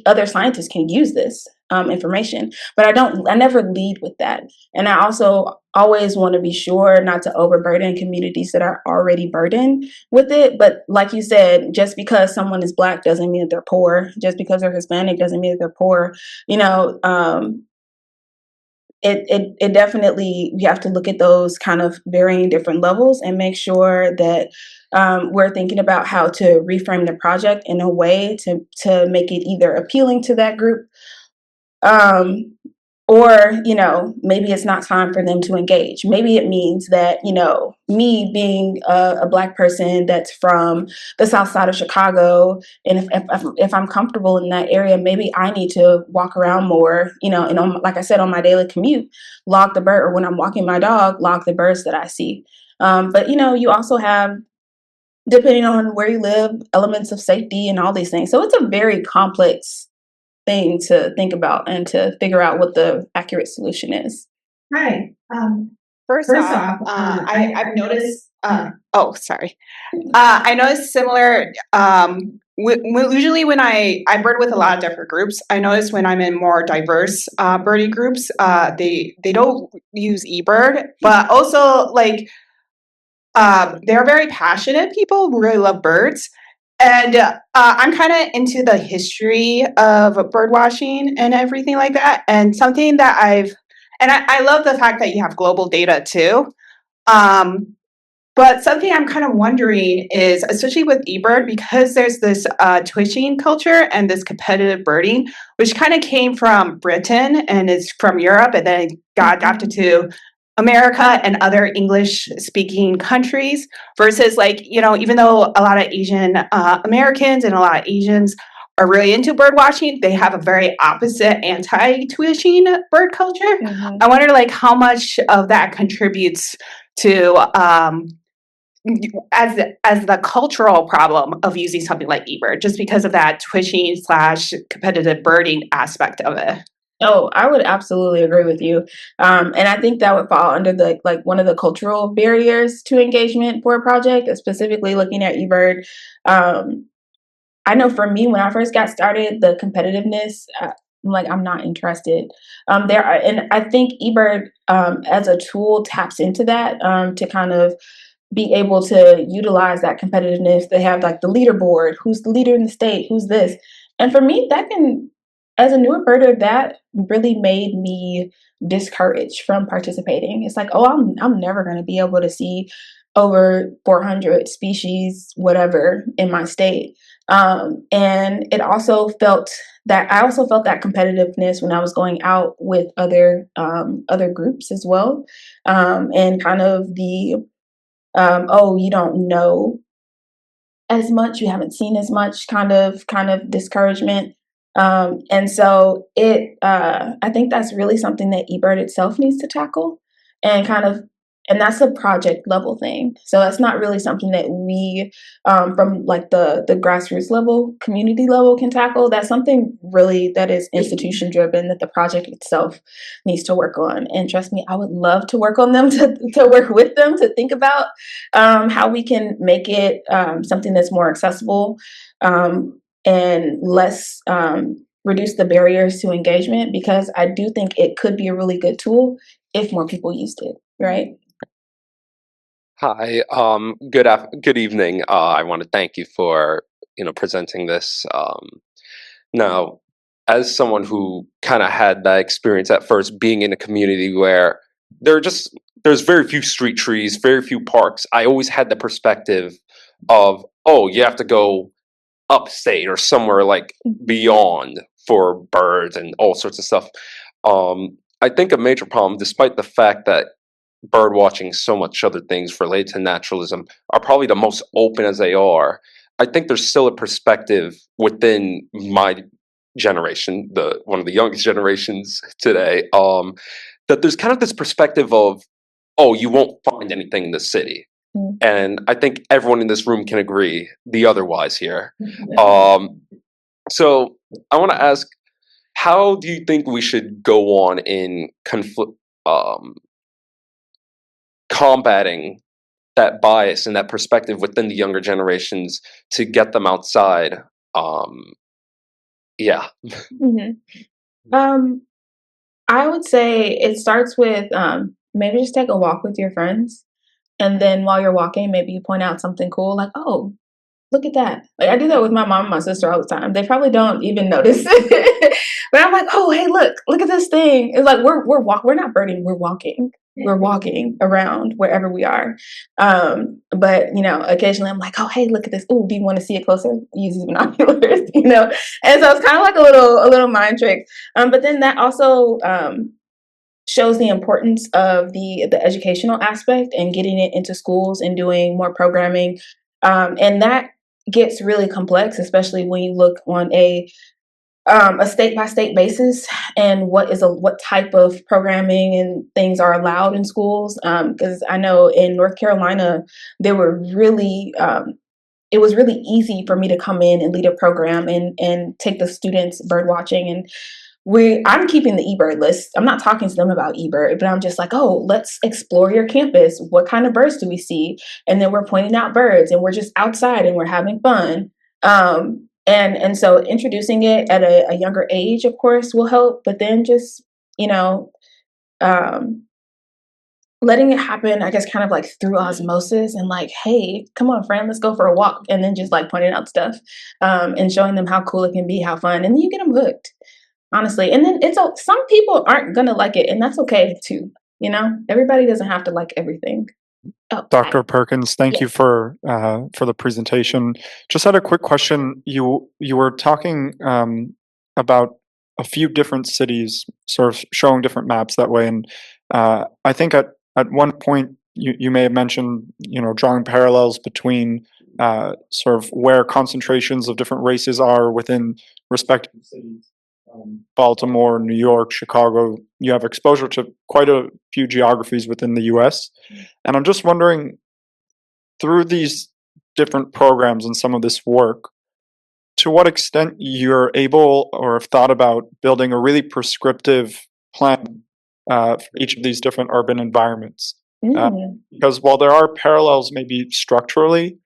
other scientists can use this information. But I never lead with that. And I also always want to be sure not to overburden communities that are already burdened with it. But like you said, just because someone is Black doesn't mean that they're poor. Just because they're Hispanic doesn't mean that they're poor. It definitely, we have to look at those kind of varying different levels and make sure that we're thinking about how to reframe the project in a way to make it either appealing to that group or, maybe it's not time for them to engage. Maybe it means that, me being a Black person that's from the South Side of Chicago, and if I'm comfortable in that area, maybe I need to walk around more, and like I said, on my daily commute, log the bird, or when I'm walking my dog, log the birds that I see. But, you also have, depending on where you live, elements of safety and all these things. So it's a very complex thing to think about and to figure out what the accurate solution is. Right. First off, I've noticed. Oh, sorry. I noticed similar. Usually, when I bird with a lot of different groups, I notice when I'm in more diverse birding groups, they don't use eBird, but also like they're very passionate people who really love birds. And I'm kind of into the history of bird watching and everything like that. And something that I love the fact that you have global data too. But something I'm kind of wondering is, especially with eBird, because there's this twitching culture and this competitive birding, which kind of came from Britain and is from Europe, and then got adapted to America and other English-speaking countries, versus even though a lot of Asian Americans and a lot of Asians are really into bird watching, they have a very opposite anti-twitching bird culture. Mm-hmm. I wonder how much of that contributes to as the cultural problem of using something like eBird, just because of that twitching / competitive birding aspect of it. Oh, I would absolutely agree with you. And I think that would fall under the one of the cultural barriers to engagement for a project, specifically looking at eBird. I know for me, when I first got started, the competitiveness, I'm not interested. And I think eBird as a tool taps into that to kind of be able to utilize that competitiveness. They have the leaderboard, who's the leader in the state, who's this. And for me, that can, as a newer birder, that really made me discouraged from participating. It's I'm never going to be able to see over 400 species, whatever, in my state. And I also felt that competitiveness when I was going out with other groups as well, and kind of the you don't know as much, you haven't seen as much kind of discouragement. And so I think that's really something that eBird itself needs to tackle, and that's a project level thing. So that's not really something that we from the grassroots level, community level can tackle. That's something really that is institution driven, that the project itself needs to work on. And trust me, I would love to work on them, to work with them, to think about how we can make it something that's more accessible and less reduce the barriers to engagement, because I do think it could be a really good tool if more people used it, right? Hi, good evening. I want to thank you for presenting this. Now, as someone who kind of had that experience at first, being in a community where there's very few street trees, very few parks, I always had the perspective of, oh, you have to go upstate or somewhere beyond for birds and all sorts of stuff. I think a major problem, despite the fact that bird watching, so much other things related to naturalism, are probably the most open as they are, I think there's still a perspective within my generation, one of the youngest generations today, that there's kind of this perspective of, oh, you won't find anything in the city. Mm. And I think everyone in this room can agree the otherwise here. So I want to ask, how do you think we should go on in combating that bias and that perspective within the younger generations to get them outside? Yeah. Mm-hmm. I would say it starts with maybe just take a walk with your friends. And then while you're walking, maybe you point out something cool, like, oh, look at that. I do that with my mom and my sister all the time. They probably don't even notice it. But I'm like, oh, hey, look at this thing. It's like we're not birding, we're walking. We're walking around wherever we are. But occasionally I'm like, oh, hey, look at this. Oh, do you want to see it closer? Use binoculars, And so it's kind of like a little mind trick. But then that also shows the importance of the educational aspect and getting it into schools and doing more programming. And that gets really complex, especially when you look on a state by state basis and what type of programming and things are allowed in schools. Because I know in North Carolina, there were really it was really easy for me to come in and lead a program and take the students bird watching. And I'm keeping the eBird list. I'm not talking to them about eBird, but I'm just like, oh, let's explore your campus. What kind of birds do we see? And then we're pointing out birds, and we're just outside and we're having fun. And so introducing it at a younger age, of course, will help. But then just, you know, um, letting it happen, I guess, kind of like through osmosis and like, hey, come on, friend, let's go for a walk. And then just like pointing out stuff and showing them how cool it can be, how fun. And then you get them hooked, honestly. And then some people aren't going to like it. And that's okay too. Everybody doesn't have to like everything. Oh, Dr. Perkins, thank you Yes. for the presentation. Just had a quick question. You were talking about a few different cities, sort of showing different maps that way, and I think at one point you may have mentioned, drawing parallels between sort of where concentrations of different races are within respective cities. Baltimore, New York, Chicago, you have exposure to quite a few geographies within the US. And I'm just wondering, through these different programs and some of this work, to what extent you're able or have thought about building a really prescriptive plan for each of these different urban environments. Because while there are parallels maybe structurally,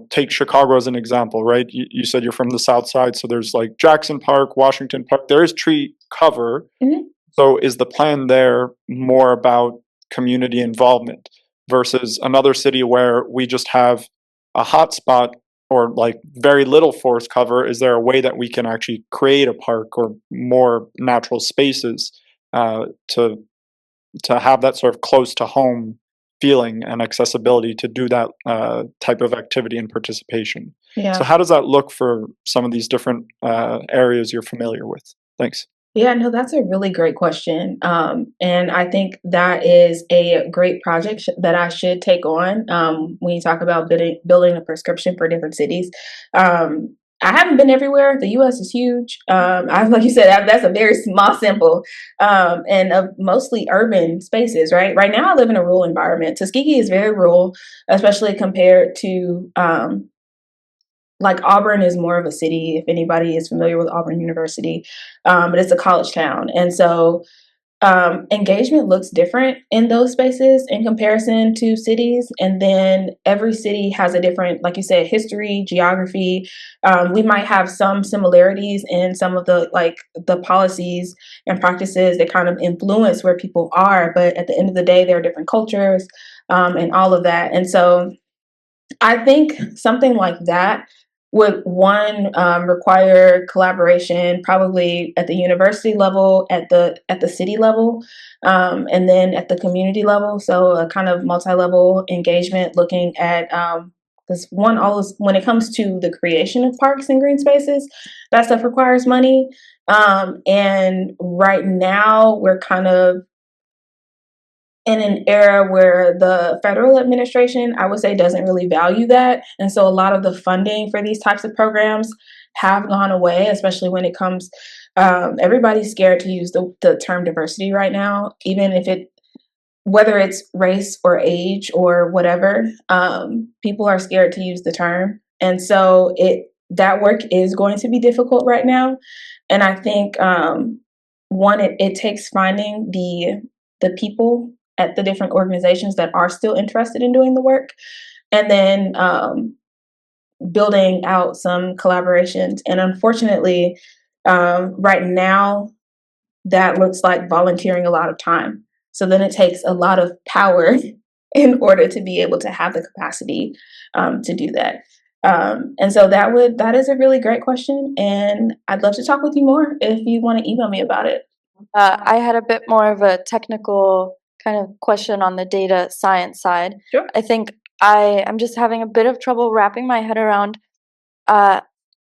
take Chicago as an example, right? You said you're from the South Side, so there's like Jackson Park, Washington Park. There is tree cover. So is the plan there more about community involvement versus another city where we just have a hotspot or like very little forest cover? Is there a way that we can actually create a park or more natural spaces to have that sort of close to home feeling and accessibility to do that type of activity and participation? Yeah. So how does that look for some of these different areas you're familiar with? Thanks. Yeah, no, that's a really great question. And I think that is a great project that I should take on when you talk about building a prescription for different cities. I haven't been everywhere. The US is huge. Like you said, that's a very small sample and of mostly urban spaces, right? Right now, I live in a rural environment. Tuskegee is very rural, especially compared to like Auburn is more of a city, if anybody is familiar with Auburn University, but it's a college town. And so engagement looks different in those spaces in comparison to cities. And then every city has a different, like you said, history, geography. We might have some similarities in some of the policies and practices that kind of influence where people are. But at the end of the day, there are different cultures and all of that. And so I think something like that would require collaboration, probably at the university level, at the city level, and then at the community level. So a kind of multi-level engagement, looking at because when it comes to the creation of parks and green spaces, that stuff requires money. And right now we're kind of in an era where the federal administration, I would say, doesn't really value that. And so a lot of the funding for these types of programs have gone away, especially when it comes, everybody's scared to use the term diversity right now, even if whether it's race or age or whatever, people are scared to use the term. And so that work is going to be difficult right now. And I think it takes finding the people at the different organizations that are still interested in doing the work, and then building out some collaborations. And unfortunately, right now, that looks like volunteering a lot of time. So then it takes a lot of power in order to be able to have the capacity to do that. And so that is a really great question. And I'd love to talk with you more if you want to email me about it. I had a bit more of a technical kind of question on the data science side. Sure. I think I'm just having a bit of trouble wrapping my head around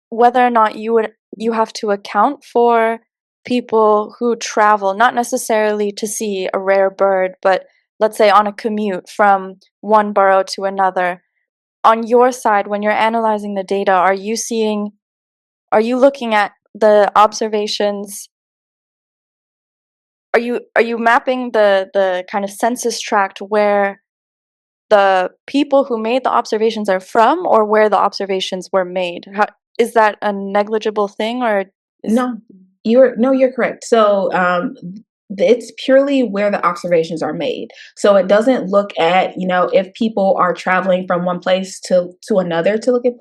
whether or not you have to account for people who travel, not necessarily to see a rare bird, but let's say on a commute from one borough to another, on your side, when you're analyzing the data, are you looking at the observations? Are you mapping the kind of census tract where the people who made the observations are from, or where the observations were made? Is that a negligible thing, or No, you're correct. So it's purely where the observations are made. So it doesn't look at, if people are traveling from one place to another to look at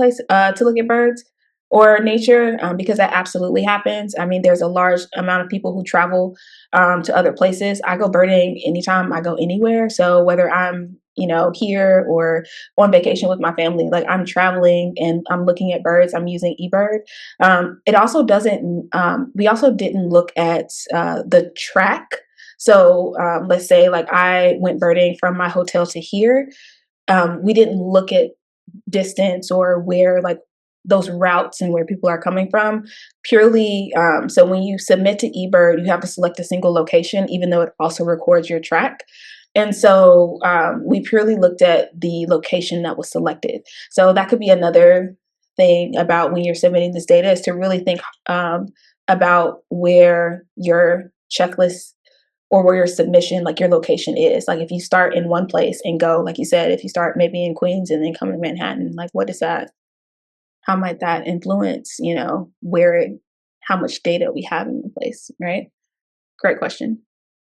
birds or nature, because that absolutely happens. I mean, there's a large amount of people who travel to other places. I go birding anytime I go anywhere. So whether I'm here or on vacation with my family, like I'm traveling and I'm looking at birds, I'm using eBird. It also doesn't, we also didn't look at the track. So let's say like I went birding from my hotel to here. We didn't look at distance or where like those routes and where people are coming from purely. So when you submit to eBird, you have to select a single location, even though it also records your track. And so we purely looked at the location that was selected. So that could be another thing about when you're submitting this data, is to really think about where your checklist or where your submission, like your location is. Like if you start in one place and go, like you said, if you start maybe in Queens and then come to Manhattan, like what is that? How might that influence, how much data we have in the place, right? Great question.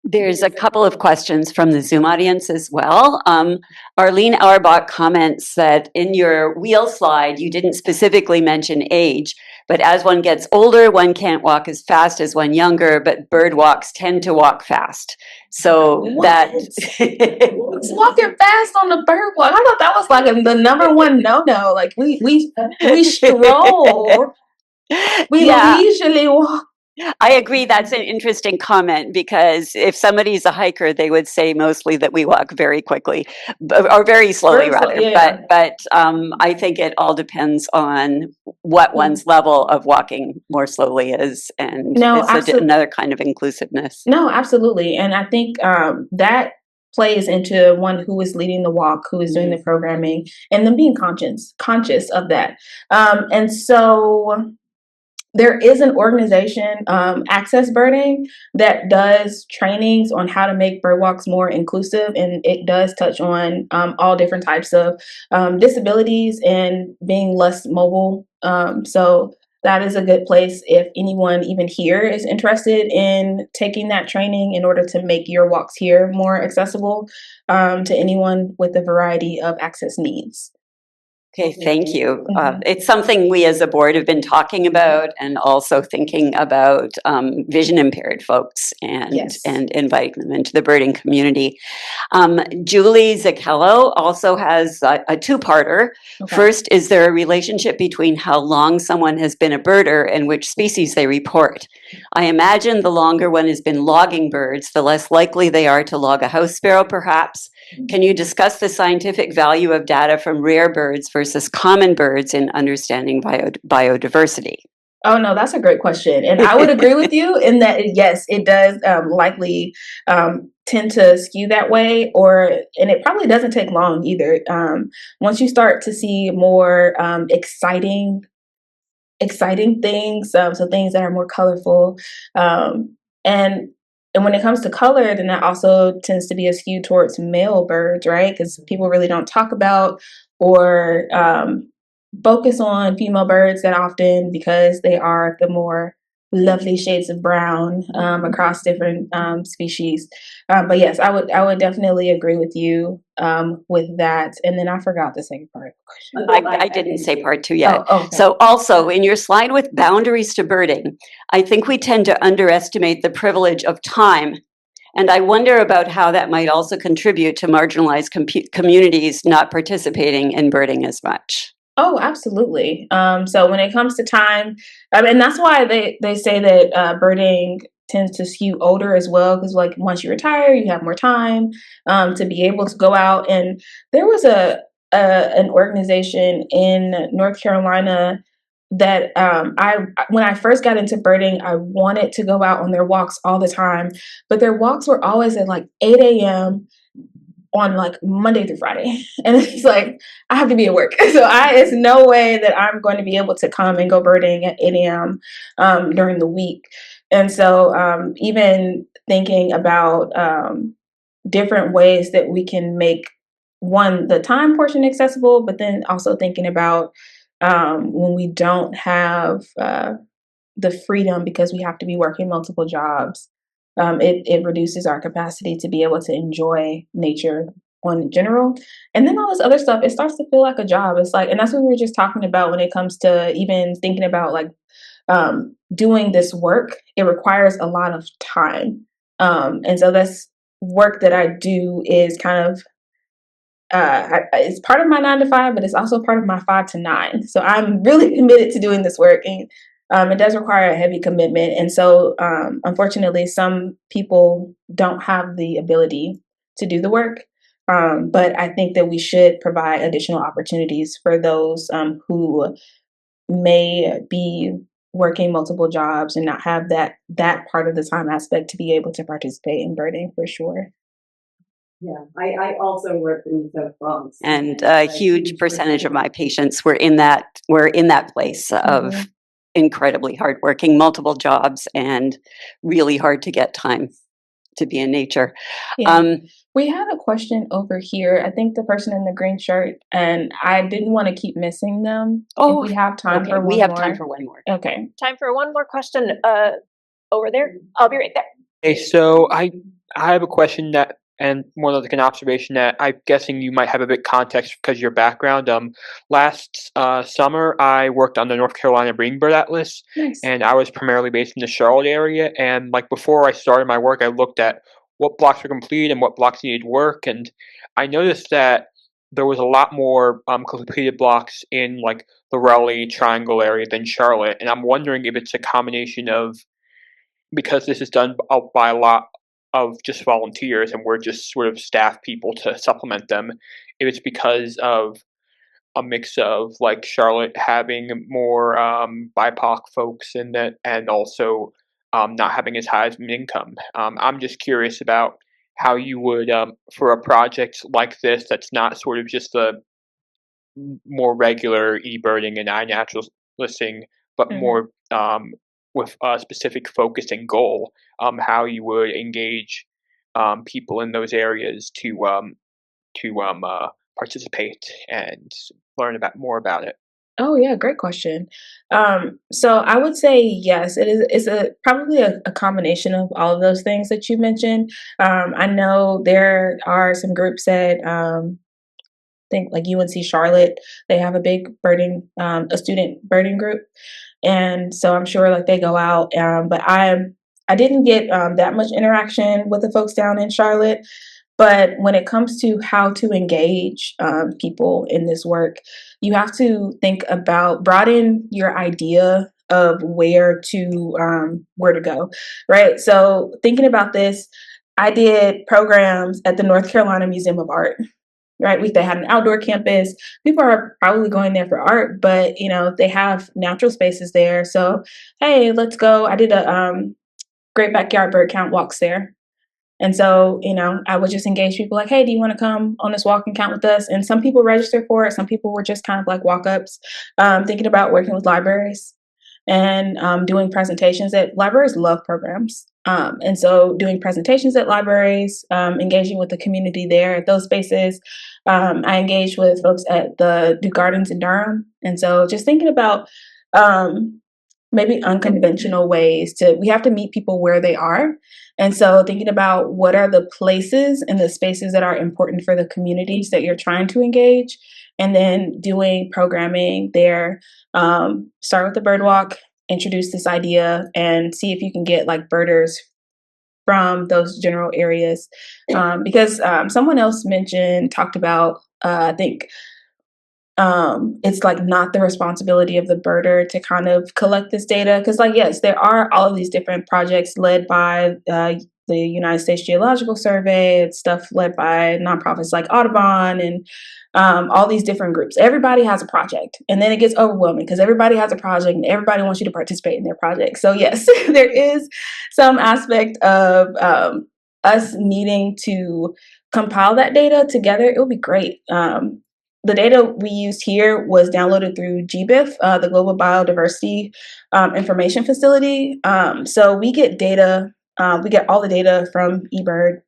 There's a couple of questions from the Zoom audience as well. Arlene Auerbach comments that in your wheel slide, you didn't specifically mention age, but as one gets older, one can't walk as fast as one younger, but bird walks tend to walk fast. So Who's walking fast on the bird walk? I thought that was like the number one no. Like we stroll. We leisurely walk. I agree. That's an interesting comment, because if somebody's a hiker, they would say mostly that we walk very quickly or very slowly, rather. Yeah. But I think it all depends on what one's level of walking more slowly is, and it's another kind of inclusiveness. No, absolutely. And I think that plays into one who is leading the walk, who is doing the programming, and then being conscious of that. And so there is an organization, Access Birding, that does trainings on how to make bird walks more inclusive. And it does touch on all different types of disabilities and being less mobile. So that is a good place if anyone even here is interested in taking that training in order to make your walks here more accessible to anyone with a variety of access needs. Okay, thank you. It's something we as a board have been talking about, and also thinking about vision impaired folks and inviting them into the birding community. Julie Zachello also has a two-parter. Okay. First, is there a relationship between how long someone has been a birder and which species they report? I imagine the longer one has been logging birds, the less likely they are to log a house sparrow, perhaps. Can you discuss the scientific value of data from rare birds versus common birds in understanding biodiversity? Oh, no, that's a great question. And I would agree with you in that, yes, it does likely tend to skew that way, and it probably doesn't take long either. Once you start to see more exciting things, so things that are more colorful, and when it comes to color, then that also tends to be a skew towards male birds, right? Because people really don't talk about or focus on female birds that often, because they are the more lovely shades of brown across different species. But yes, I would definitely agree with you with that. And then I forgot the second part of the question. I didn't say part two yet. Oh, okay. So also in your slide with boundaries to birding, I think we tend to underestimate the privilege of time. And I wonder about how that might also contribute to marginalized communities not participating in birding as much. Oh, absolutely. So when it comes to time, and that's why they say that birding tends to skew older as well, because like once you retire, you have more time to be able to go out. And there was an organization in North Carolina that when I first got into birding, I wanted to go out on their walks all the time, but their walks were always at like 8 a.m. on like Monday through Friday. And it's like, I have to be at work. So it's no way that I'm going to be able to come and go birding at 8 a.m. During the week. And so even thinking about different ways that we can make the time portion accessible, but then also thinking about when we don't have the freedom because we have to be working multiple jobs, it reduces our capacity to be able to enjoy nature in general. And then all this other stuff, it starts to feel like a job. It's like, and that's what we were just talking about when it comes to even thinking about like doing this work. It requires a lot of time. And so this work that I do is kind of it's part of my 9 to 5, but it's also part of my 5 to 9. So I'm really committed to doing this work, and it does require a heavy commitment. And so, unfortunately, some people don't have the ability to do the work. But I think that we should provide additional opportunities for those who may be working multiple jobs and not have that part of the time aspect to be able to participate in birding for sure. Yeah, I also work in the Bronx, and a huge percentage of my patients were in that place of incredibly hardworking, multiple jobs, and really hard to get time to be in nature. Yeah. We had a question over here. I think the person in the green shirt, and I didn't want to keep missing them. Oh, if we have time for one we have more. time for one more. Okay. Time for one more question. Over there. I'll be right there. Okay, so I have a question that, and more like an observation that I'm guessing you might have a bit context because of your background. Last summer, I worked on the North Carolina Breeding Bird Atlas, and I was primarily based in the Charlotte area. And like before I started my work, I looked at what blocks were complete and what blocks needed work, and I noticed that there was a lot more completed blocks in like the Raleigh Triangle area than Charlotte. And I'm wondering if it's a combination of, because this is done by a lot of just volunteers and we're just sort of staff people to supplement them, if it's because of a mix of like Charlotte having more BIPOC folks in that, and also not having as high as an income. I'm just curious about how you would, for a project like this that's not sort of just the more regular eBirding and iNaturalisting, but more with a specific focus and goal, how you would engage people in those areas to participate and learn more about it. Oh yeah, great question. So I would say yes, it is. It's probably a combination of all of those things that you mentioned. I know there are some groups that think like UNC Charlotte. They have a big birding, a student birding group, and so I'm sure like they go out. But I didn't get that much interaction with the folks down in Charlotte. But when it comes to how to engage people in this work, you have to think about, broaden your idea of where to go, right? So thinking about this, I did programs at the North Carolina Museum of Art, right? They had an outdoor campus. People are probably going there for art, but they have natural spaces there. So hey, let's go. I did a Great Backyard Bird Count walks there. And so, I would just engage people like, hey, do you want to come on this walk and count with us? And some people registered for it. Some people were just kind of like walk-ups, thinking about working with libraries and doing presentations. Libraries love programs. And so doing presentations at libraries, engaging with the community there at those spaces. I engaged with folks at the Duke Gardens in Durham. And so just thinking about maybe unconventional ways we have to meet people where they are. And so thinking about what are the places and the spaces that are important for the communities that you're trying to engage, and then doing programming there. Start with the bird walk, introduce this idea, and see if you can get like birders from those general areas. Because someone else talked about, I think, it's like not the responsibility of the birder to kind of collect this data, because like yes, there are all of these different projects led by the United States Geological Survey. It's stuff led by nonprofits like Audubon and all these different groups. Everybody has a project, and then it gets overwhelming because everybody has a project and everybody wants you to participate in their project. So yes, there is some aspect of us needing to compile that data together. It would be great. The data we used here was downloaded through GBIF, the Global Biodiversity Information Facility. So we get data, we get all the data from eBird,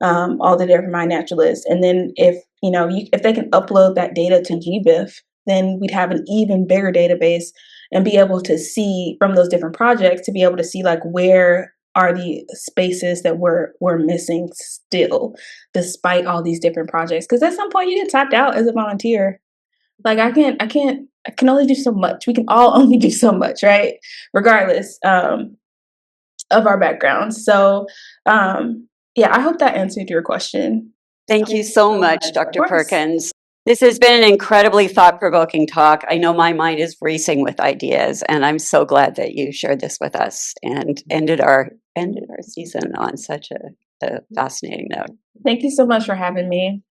all the data from iNaturalist, and then if if they can upload that data to GBIF, then we'd have an even bigger database and be able to see from those different projects to be able to see like where are the spaces that we're missing still, despite all these different projects. Because at some point you get tapped out as a volunteer. Like I can only do so much. We can all only do so much, right? Regardless of our backgrounds. So yeah, I hope that answered your question. Thank you so much, Dr. Perkins. This has been an incredibly thought-provoking talk. I know my mind is racing with ideas, and I'm so glad that you shared this with us and ended our season on such a fascinating note. Thank you so much for having me.